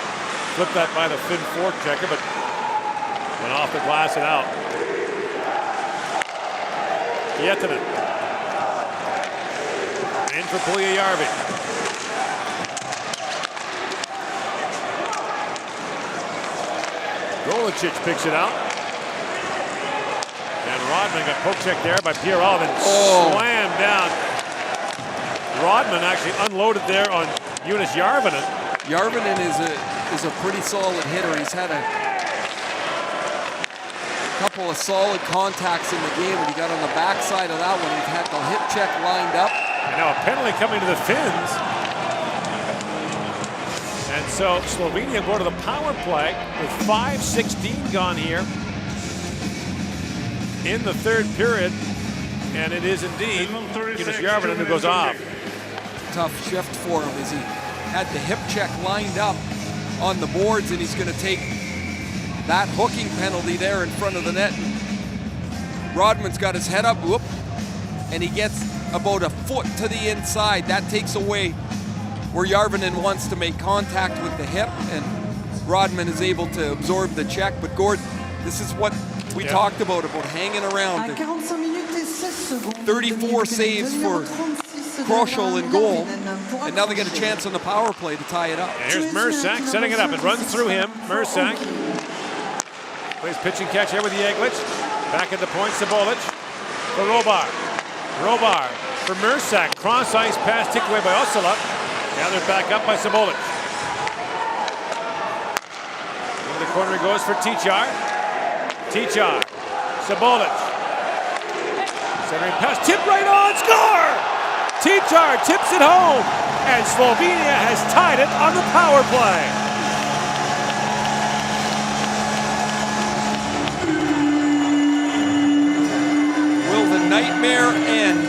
flip that by the Finn fork checker, but went off the glass and out. Hietanen. In for Puljujärvi. Golicic picks it out. And Rodman got poke checked there by Pierre then slammed down. Rodman actually unloaded there on Jonas Järvinen. Järvinen is a pretty solid hitter. He's had a couple of solid contacts in the game, and he got on the backside of that one. He's had the hip check lined up. And now a penalty coming to the Finns. And so Slovenia go to the power play with 5:16 gone here in the third period. And it is indeed Jonas Järvinen who goes off. Tough shift for him as he had the hip check lined up on the boards, and he's going to take that hooking penalty there in front of the net. Rodman's got his head up, whoop, and he gets about a foot to the inside. That takes away where Järvinen wants to make contact with the hip, and Rodman is able to absorb the check. But Gord, this is what we talked about hanging around. 34 saves for Kroschel in goal, and now they get a chance on the power play to tie it up. And here's Mersak setting it up. It runs through him. Mersak plays pitch and catch here with Jeglic. Back at the point, Sabolic for Robar. Robar for Mersak. Cross ice pass ticked away by Osala. Gathered back up by Sabolic. Into the corner he goes for Tichar. Tichar. Sabolic. Centering pass, tip right on, score! Tichar tips it home, and Slovenia has tied it on the power play. Will the nightmare end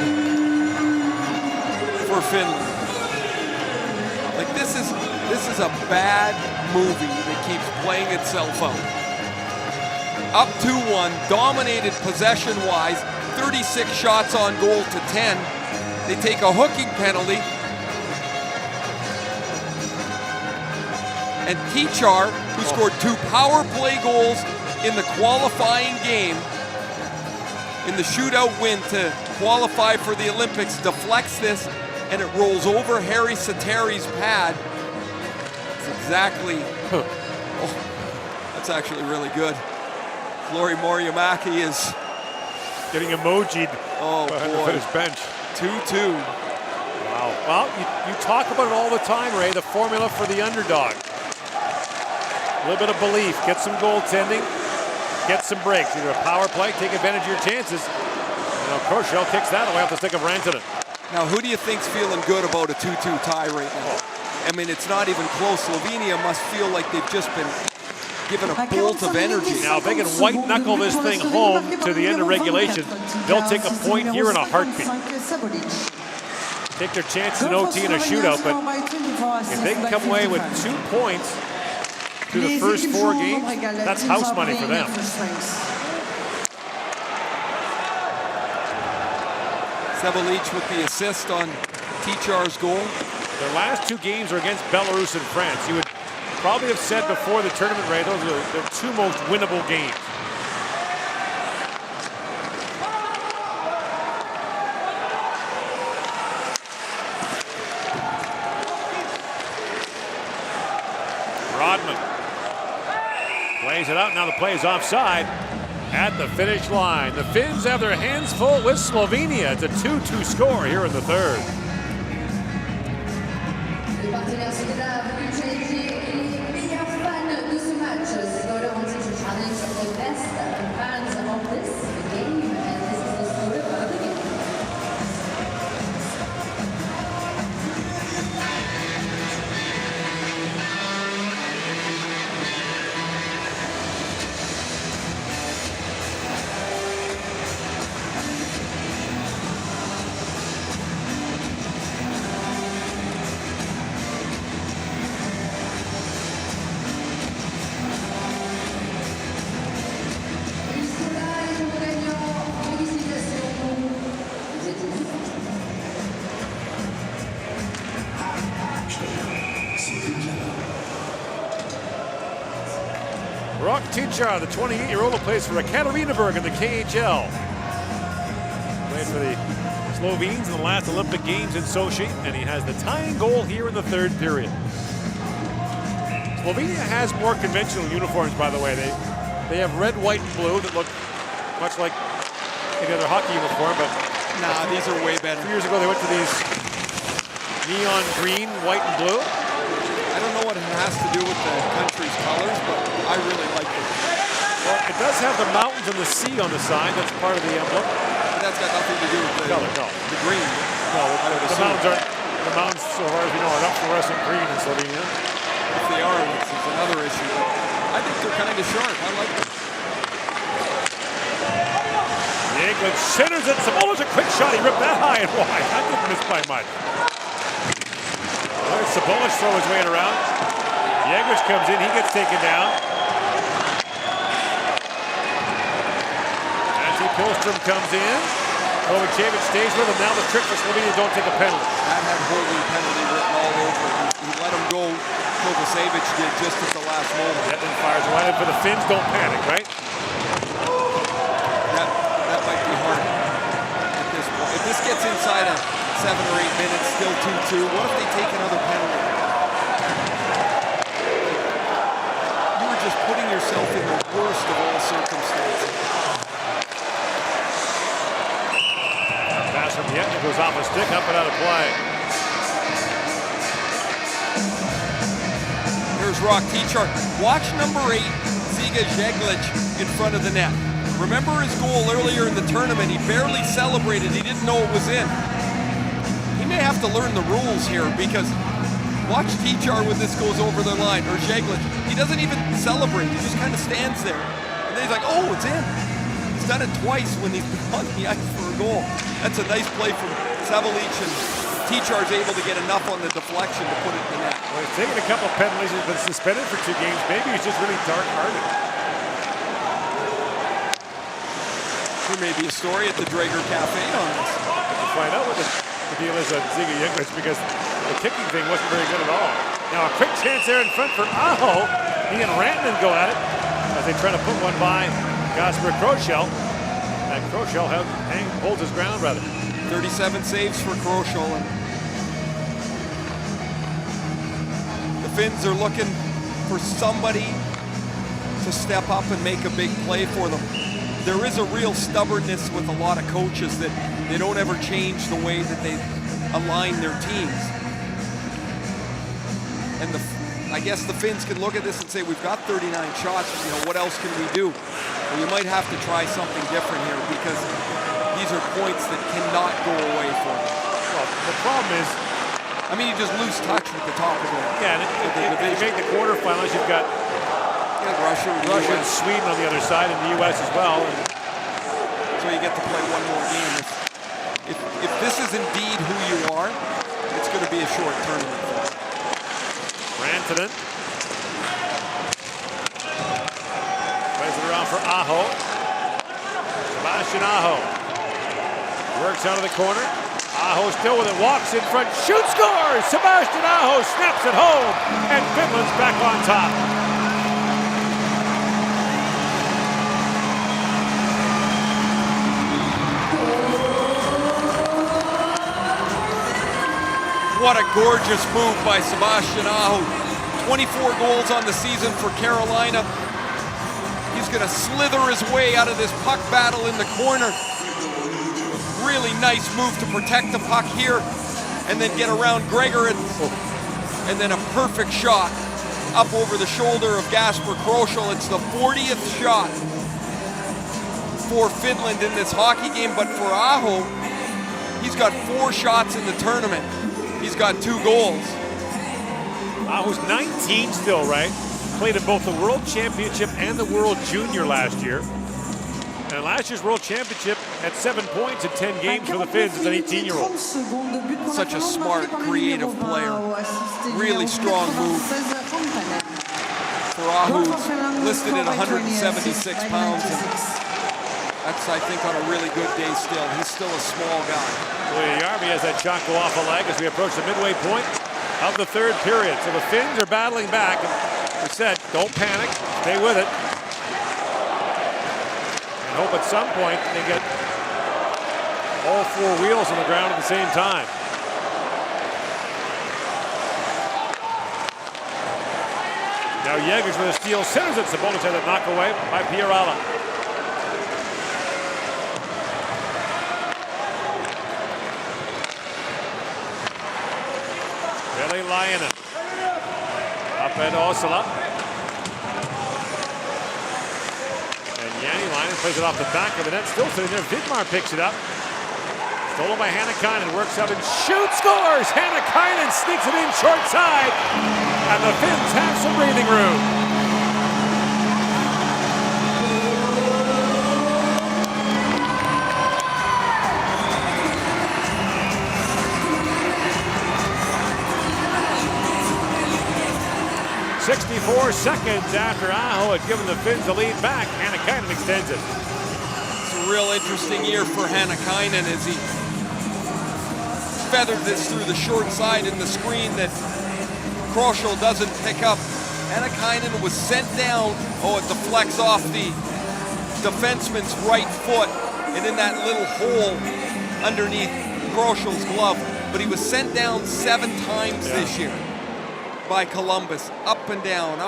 for Finland? Like this is a bad movie that keeps playing itself out. Up 2-1, dominated possession-wise, 36 shots on goal to 10. They take a hooking penalty. And Tichar, who scored 2 power play goals in the qualifying game, in the shootout win to qualify for the Olympics, deflects this, and it rolls over Harri Satteri's pad. It's exactly, that's actually really good. Lori Moriamaki is getting emojied behind his bench. 2-2. Wow. Well, you talk about it all the time, Ray, the formula for the underdog. A little bit of belief, get some goaltending, get some breaks. Either a power play, take advantage of your chances. Kroschel kicks that away off the stick of Rantanen. Now, who do you think's feeling good about a 2-2 tie right now? I mean, it's not even close. Slovenia must feel like they've just been given a bolt of energy. Now, if they can white-knuckle this thing home to the end of regulation, they'll take a point here in a heartbeat. Take their chances in OT in a shootout, but if they can come away with 2 points through the first 4 games, that's house money for them. Sabolic with the assist on Tichar's goal. Their last 2 games are against Belarus and France. You would probably have said before the tournament, Ray, those are the 2 most winnable games. Rodman plays it out. Now the play is offside. at the finish line. The Finns have their hands full with Slovenia. It's a 2-2 score here in the third. Les partenaires sénégalais veulent changer les meilleurs fans de ce match. They go on to challenge the best fans of this game, and this is the story of the game. Brock Tichar, the 28-year-old who plays for Ekaterinburg in the KHL. Played for the Slovenes in the last Olympic Games in Sochi, and he has the tying goal here in the third period. Slovenia has more conventional uniforms, by the way. They have red, white, and blue that look much like any other hockey uniform, but Nah, these are way better. 2 years ago they went to these neon green, white, and blue. I don't know what it has to do with the country's colors, but I really like it. Well, it does have the mountains and the sea on the side. That's part of the emblem. But that's got nothing to do with the, Color, no. the green. No, I would the assume. mountains aren't. The mountains, so far as we know, are not fluorescent green in Slovenia. If they are, it's another issue. But I think they're kind of sharp. I like them. England centers it. Sabolic, a quick shot. He ripped that high and wide. That didn't miss by much. Sabolic throw his way around. Yeglich comes in. He gets taken down. Nancy Pilstrom comes in. Kovacevic stays with him. Now the trick for Slovenia, don't take a penalty. That had holding penalty written all over it. He let him go. Kovacevic did just at the last moment. Yetman fires wide in for the Finns. Don't panic, right? That might be hard at this point. If this gets inside of 7 or 8 minutes, still 2-2, what if they take another penalty? You were just putting yourself in the worst of all circumstances. Pass from Yetman goes off a stick, up and out of play. Here's Rock Tichar. Watch number 8, Ziga Jeglic, in front of the net. Remember his goal earlier in the tournament? He barely celebrated. He didn't know it was in. He may have to learn the rules here, because watch Tichar when this goes over the line, or Jeglic. He doesn't even celebrate. He just kind of stands there. And then he's like, oh, it's in. He's done it twice when he's on the ice for a goal. That's a nice play from Sabolic, and Tichar's able to get enough on the deflection to put it in the net. Well, he's taken a couple of penalties. He's been suspended for 2 games. Maybe he's just really dark-hearted. There may be a story at the Draeger Cafe on this. We'll find out what the deal is on Ziga Jeglic, because the kicking thing wasn't very good at all. Now a quick chance there in front for Aho. He and Rantanen go at it as they try to put one by Kasper Kroschel. And Kroschel holds his ground, rather. 37 saves for Kroschel. And the Finns are looking for somebody to step up and make a big play for them. There is a real stubbornness with a lot of coaches that they don't ever change the way that they align their teams. And I guess the Finns can look at this and say, we've got 39 shots, what else can we do? Well, you might have to try something different here, because these are points that cannot go away for them. Well, the problem is, I mean, you just lose touch with the top of it. yeah, and if you make the quarterfinals, you've got Russia and Sweden on the other side, and the U.S. as well. And so you get to play one more game. If this is indeed who you are, it's going to be a short tournament. Rantanen plays it around for Aho. Sebastian Aho works out of the corner. Aho still with it, walks in front, shoots, scores! Sebastian Aho snaps it home, and Finland's back on top. What a gorgeous move by Sebastian Aho. 24 goals on the season for Carolina. He's gonna slither his way out of this puck battle in the corner. Really nice move to protect the puck here and then get around Gregorin. And then a perfect shot up over the shoulder of Gasper Kroschel. It's the 40th shot for Finland in this hockey game, but for Aho, he's got 4 shots in the tournament. He's got 2 goals. Aho's 19 still, right? Played in both the World Championship and the World Junior last year. And last year's World Championship had 7 points in 10 games for the Finns as an 18-year-old. Such a smart, creative player. Really strong move. For Aho, listed at 176 pounds. And that's, I think, on a really good day still. He's still a small guy. Yarvi has that shot go off a leg as we approach the midway point of the 3rd period. So the Finns are battling back. We said, don't panic, stay with it. And hope at some point they get all 4 wheels on the ground at the same time. Now Jägers with a steal, centers it. Sabonis had it knocked away by Pierala. Veli Lainen. Up at Osala. And Jani Lainen plays it off the back of the net. Still sitting there. Vidmar picks it up. Stolen by Hannakainen. Works up and shoots. Scores! Hannakainen sneaks it in short side. And the Finns have some breathing room. .64 seconds after Aho had given the Finns the lead back. Hannakainen extends it. It's a real interesting year for Hannakainen as he feathered this through the short side in the screen that Kroschel doesn't pick up. Hannakainen was sent down. Oh, it deflects off the defenseman's right foot and in that little hole underneath Kroschel's glove. But he was sent down 7 times this year by Columbus. Up and down,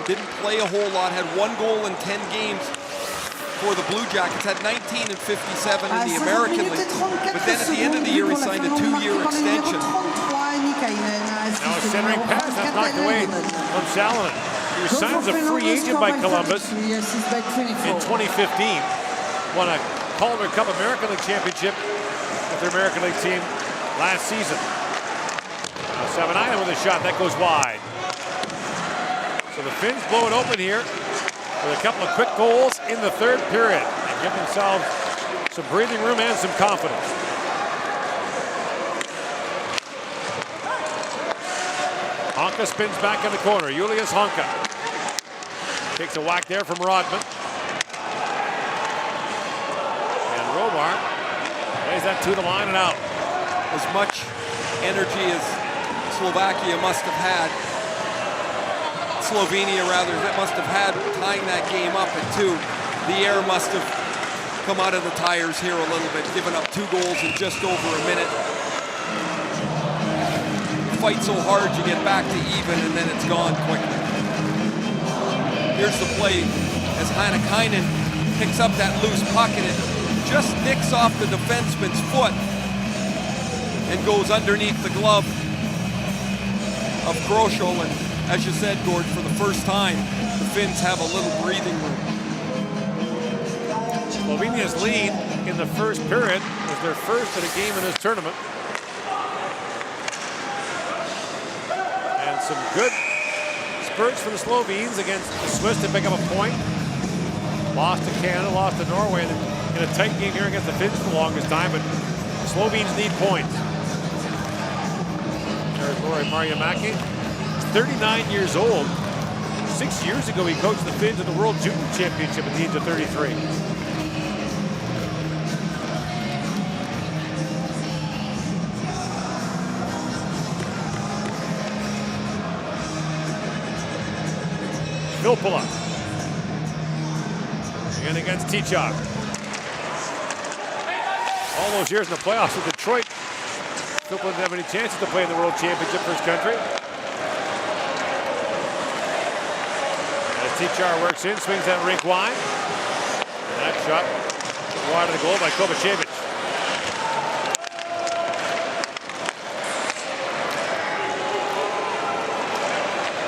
didn't play a whole lot, had 1 goal in 10 games for the Blue Jackets, had 19 and 57 in the American League, but then at the end of the year he signed a 2-year extension. Now a centering pass, that's knocked away from Salonen. He was signed as a free agent by Columbus in 2015, won a Calder Cup American League championship with their American League team last season. Savanainen with a shot, that goes wide. So the Finns blow it open here with a couple of quick goals in the 3rd period and give themselves some breathing room and some confidence. Honka spins back in the corner. Julius Honka takes a whack there from Rodman. And Robar lays that to the line and out. As much energy as Slovakia must have had, Slovenia rather, that must have had tying that game up at 2. The air must have come out of the tires here a little bit, giving up 2 goals in just over a minute. You fight so hard, you get back to even, and then it's gone quickly. Here's the play as Hannakainen picks up that loose puck, and it just nicks off the defenseman's foot and goes underneath the glove of Kroschel. And as you said, Gord, for the first time, the Finns have a little breathing room. Slovenia's lead in the 1st period was their first of the game in this tournament. And some good spurts for the Slovenes against the Swiss to pick up a point. Lost to Canada, lost to Norway in a tight game here against the Finns for the longest time, but the Slovenes need points. There's Lauri Marjamäki. He's 39 years old. 6 years ago, he coached the Finns in the World Junior Championship at the age of 33. Vilpula. And against Tichok. All those years in the playoffs with Detroit, Vilpula didn't have any chances to play in the World Championship for his country. As Tichar works in, swings that rink wide. And that shot wide of the goal by Kovacevic.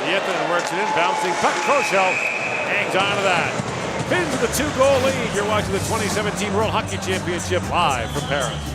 Yetinen works it in, bouncing puck. Kroschel hangs on to that. Finns with a 2-goal lead. You're watching the 2017 World Hockey Championship live from Paris.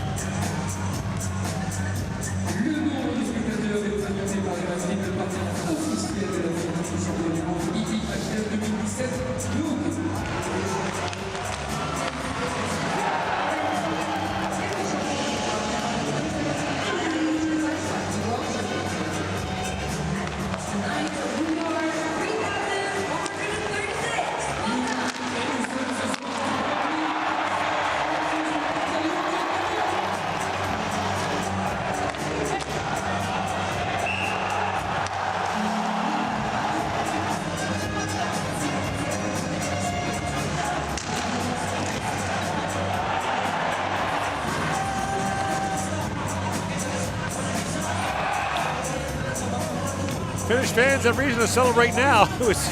Finnish fans have reason to celebrate now. It was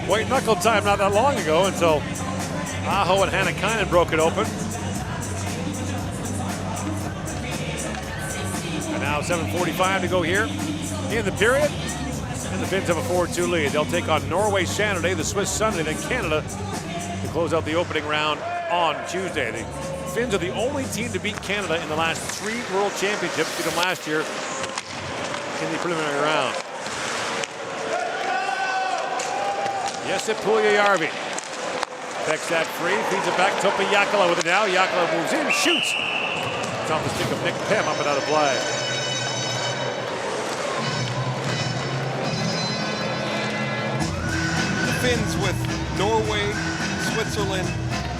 white knuckle time not that long ago until Aho and Hannakainen broke it open. And now 7:45 to go here in the period. And the Finns have a 4-2 lead. They'll take on Norway Saturday, the Swiss Sunday, then Canada to close out the opening round on Tuesday. The Finns are the only team to beat Canada in the last 3 World Championships, beat them last year in the preliminary round. Jesse Puljujärvi pecks that free, feeds it back. Topi Jääkelä with it now. Jääkelä moves in, shoots. It's off the stick of Nick Pem, up and out of play. The Finns with Norway, Switzerland,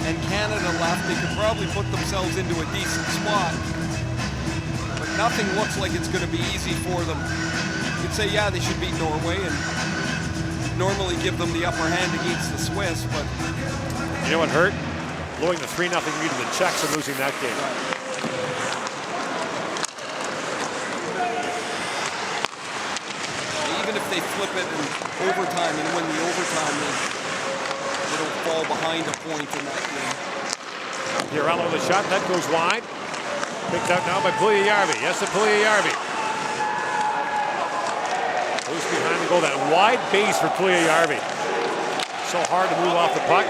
and Canada left, they could probably put themselves into a decent spot. But nothing looks like it's going to be easy for them. You could say, yeah, they should beat Norway and normally give them the upper hand against the Swiss, but you know what hurt? Blowing the 3-0 lead to the Czechs and losing that game. Even if they flip it in overtime and win the overtime, they don't fall behind a point in that game. Pirello with a shot, that goes wide. Picked out now by Puljujärvi. Yes, to Puljujärvi. Loose behind the goal, that wide base for Puljujärvi. So hard to move off the puck.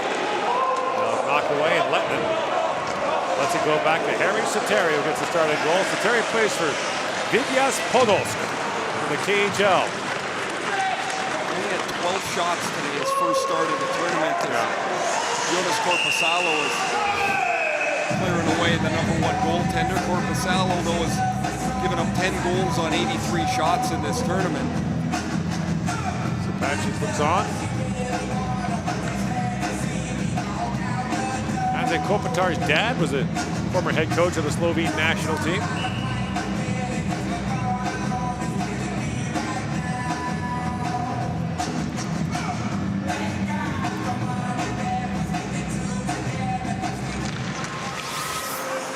Knocked away, and Lettinen lets it go back to Harry Sateri, who gets the starting goal. Sateri plays for Vigyas Podolsk in the KHL. He had 12 shots today, his first start of the tournament. Jonas Korpisalo is clearing away the #1 goaltender. Korpisalo, though, has given up 10 goals on 83 shots in this tournament. Patches looks on. Andrej Kopitar's dad was a former head coach of the Slovene national team.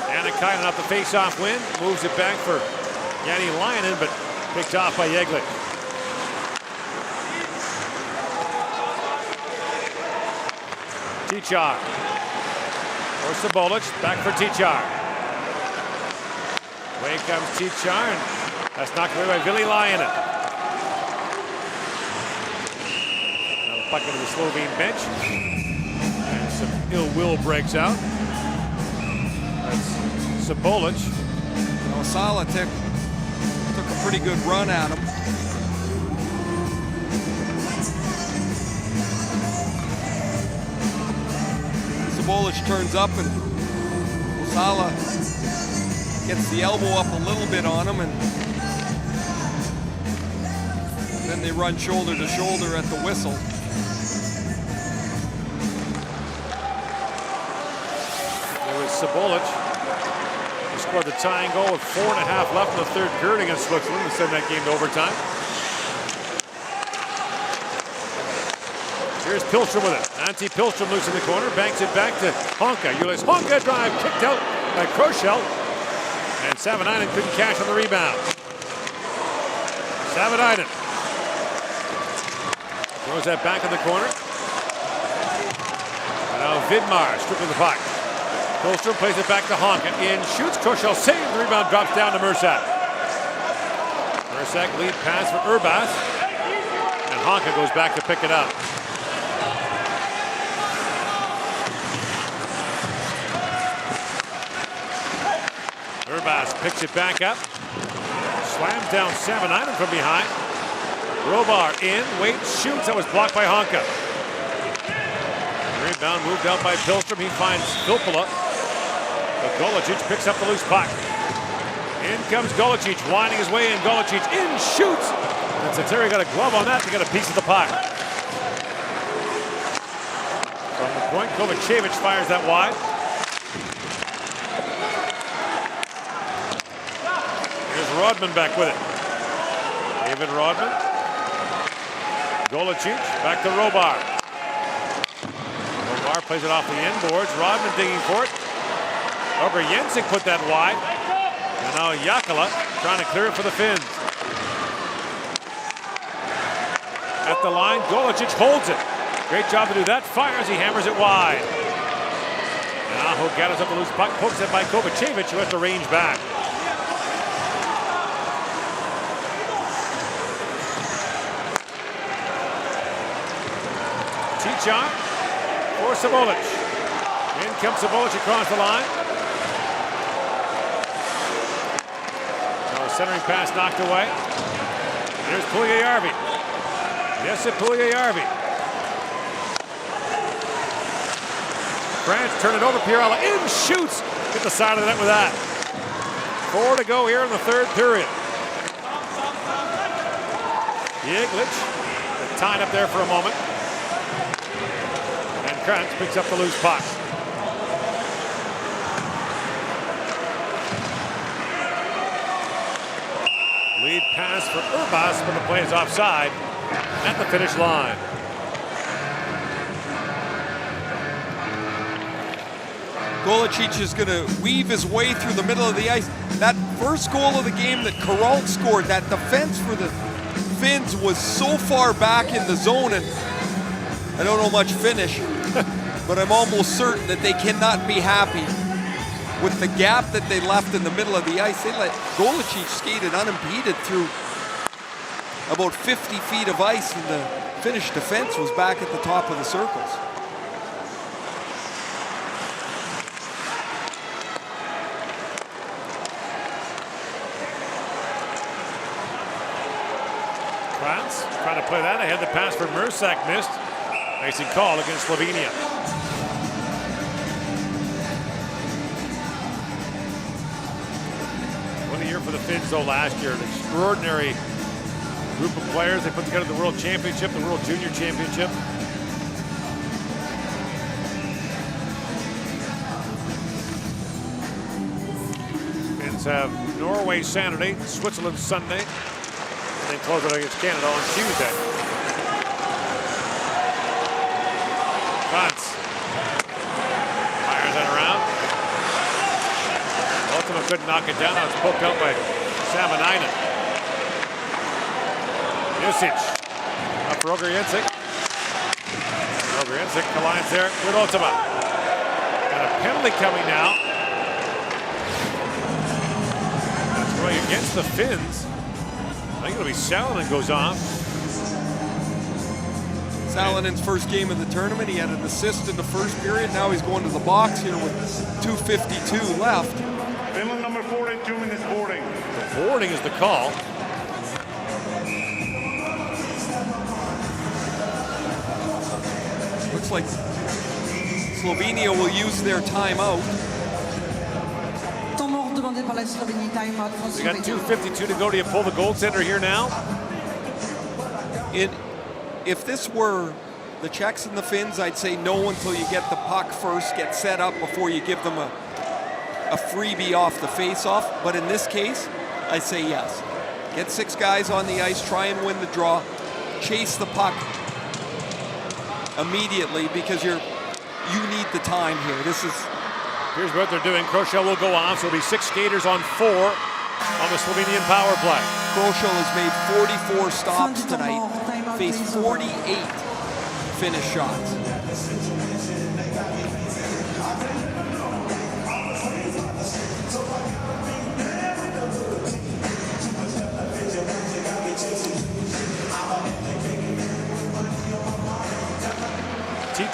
Hannakainen off the face-off win, moves it back for Jani Lainen, but picked off by Jäglich. Tichar. Or Sabolic, back for Tichar. Away comes Tichar, and that's knocked away by Ville Lainen. Now the puck into the Slovene bench. And some ill will breaks out. That's Sabolic. Sala took a pretty good run at him. Sabolic turns up and Sala gets the elbow up a little bit on him, and then they run shoulder to shoulder at the whistle. It was Sabolic who scored the tying goal with 4.5 left in the third period against Switzerland to send that game to overtime. Here's Pilstrom with it. Antti Pilstrom loose in the corner, banks it back to Honka. Julius Honka drive, kicked out by Kroschel. And Savanainen couldn't cash on the rebound. Savanainen throws that back in the corner. Vidmar stripping the puck. Kolstrom plays it back to Honka. In, shoots, Kroshel saves, the rebound drops down to Mersak. Mersak lead pass for Urbas. And Honka goes back to pick it up. Urbas picks it back up. Slams down Savanainen from behind. Robar in, waits, shoots. That was blocked by Honka. Rebound moved out by Pilstrom. He finds Filppula. But Golicic picks up the loose puck. In comes Golicic, winding his way in. Golicic in, shoots. And Sateri got a glove on that to get a piece of the puck. From the point, Kovacevic fires that wide. Here's Rodman back with it. David Rodman. Golicic back to Robar. Robar plays it off the inboards. Rodman digging for it. Over Jensik put that wide. And now Jakala trying to clear it for the Finns. At the line, Golicic holds it. Great job to do that. Fires, he hammers it wide. Now Hook gathers up the loose puck, pokes it by Kovacevic, who has to range back. Chichar for Sabolic. In comes Sabolic across the line. Centering pass knocked away. Here's Puljujärvi. Jesse Puljujärvi. France turn it over. Pirala in, shoots. Get the side of the net with that. 4 to go here in the third period. Yeglitch tied up there for a moment. And Krantz picks up the loose puck. Lead pass for Urbas, but the play is offside at the finish line. Golicic is going to weave his way through the middle of the ice. That first goal of the game that Karalt scored, that defense for the Finns was so far back in the zone, and I don't know much Finnish, but I'm almost certain that they cannot be happy with the gap that they left in the middle of the ice. They let Golicic skated unimpeded through about 50 feet of ice, and the Finnish defense was back at the top of the circles. Krantz trying to play that ahead. The pass for Mersak missed. Icing call against Slovenia. For the Finns though last year, an extraordinary group of players. They put together the World Championship, the World Junior Championship. Finns have Norway Saturday, Switzerland Sunday, and then close it against Canada on Tuesday. Krantz fires that around. Ultima couldn't knock it down. Now it's poked out by Savanainen. Jusic up for Roger Jensik. Roger Jensik collides there with Ultima. Got a penalty coming now. That's going against the Finns. I think it'll be Salonen goes off. Salonen's first game of the tournament. He had an assist in the first period. Now he's going to the box here with 2:52 left. Finland number 42 minutes boarding. The boarding is the call. Looks like Slovenia will use their timeout. We got 2:52 to go. Do you pull the goaltender here now? If this were the Czechs and the Finns, I'd say no until you get the puck first, get set up before you give them a freebie off the face-off. But in this case, I say yes. Get 6 guys on the ice, try and win the draw, chase the puck immediately because you need the time here. Here's what they're doing. Kroshel will go off, so it'll be 6 skaters on 4 on the Slovenian power play. Kroshel has made 44 stops tonight, faced 48 Finnish shots.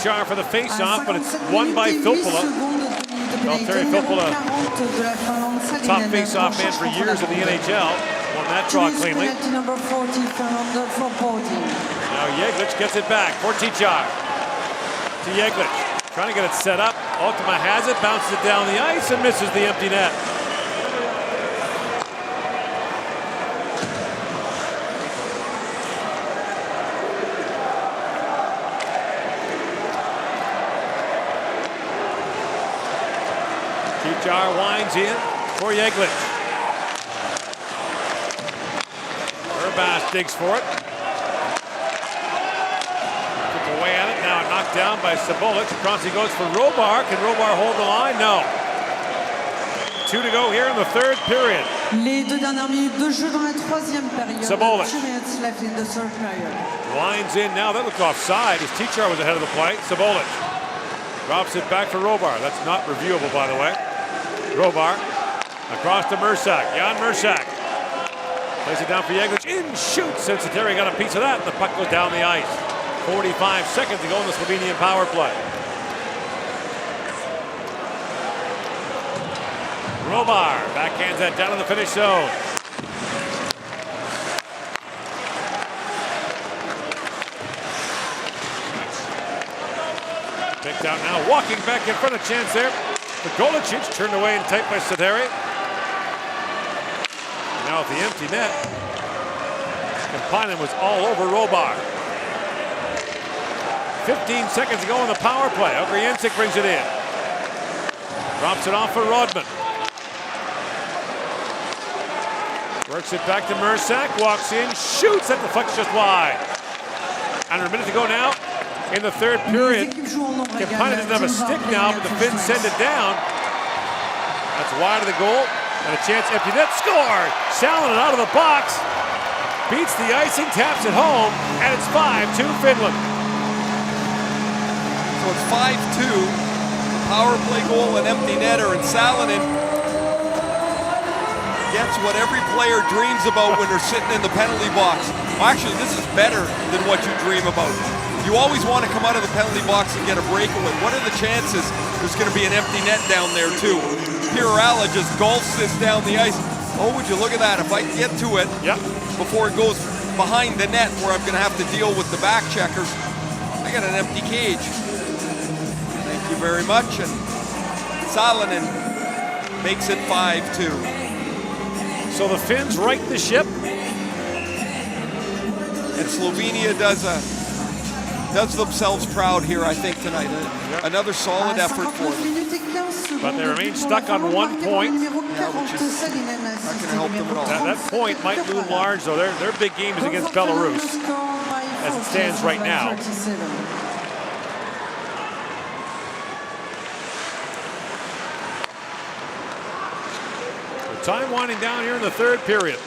Teachar for the face-off, but it's won by Filppula. Valtteri Filppula, top face-off man for years in the NHL, won that draw cleanly. Number 40, Finland for Bodin. Now Yeglitch gets it back for Teachar. To Yeglitch, trying to get it set up. Ultima has it, bounces it down the ice, and misses the empty net. Teachar winds in for Yeglitch. Urbas digs for it. Took away at it, now knocked down by Sabolic. Across he goes for Robar. Can Robar hold the line? No. 2 to go here in the third period. Les 2 dernières minutes de jeu dans la troisième période. Sabolic. 2 minutes left in the third period. Winds in now. That looked offside as Teachar was ahead of the play. Sabolic drops it back for Robar. That's not reviewable, by the way. Robar across to Mersak. Jan Mersak plays it down for Yeglitch. In shoots. Cincinnati got a piece of that. The puck goes down the ice. 45 seconds to go in the Slovenian power play. Robar backhands that down in the finish zone. Picked out now. Walking back in front of chance there. The Golicic turned away and tight by Sederi. Now at the empty net, Kampanen was all over Robar. 15 seconds to go in the power play. Ogriensic brings it in. Drops it off for Rodman. Works it back to Mersak, walks in, shoots, that deflects just wide. Under a minute to go now in the third period. Kampanen doesn't have a stick now, but the Finns send it down. That's wide of the goal, and a chance, empty net, score! Salonen out of the box, beats the icing, taps it home, and it's 5-2 Finland. So it's 5-2, power play goal and empty netter, and Salonen gets what every player dreams about when they're sitting in the penalty box. Well, actually, this is better than what you dream about. You always want to come out of the penalty box and get a breakaway. What are the chances there's going to be an empty net down there too? Pirala just golfs this down the ice. Oh, would you look at that? If I can get to it before it goes behind the net where I'm going to have to deal with the back checkers, I got an empty cage. Thank you very much. And Salonen makes it 5-2. So the Finns right the ship. And Slovenia does themselves proud here, I think, tonight. Another solid effort for them. But they remain stuck on 1 point. Yeah, which is not going to help them at all. That point might loom large, though. Their big game is against Belarus, as it stands right now. The time winding down here in the third period.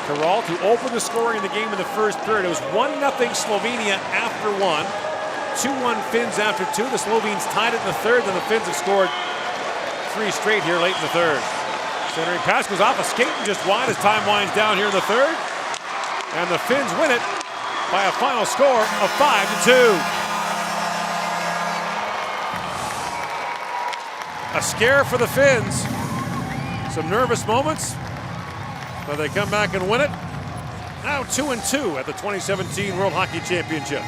Karol to open the scoring in the game in the first period. It was 1-0 Slovenia after 1. 2-1 Finns after 2. The Slovenes tied it in the third, and the Finns have scored 3 straight here late in the third. Centering pass goes off a skate and just wide as time winds down here in the third. And the Finns win it by a final score of 5-2. A scare for the Finns. Some nervous moments, but they come back and win it. Now 2-2 at the 2017 World Hockey Championship.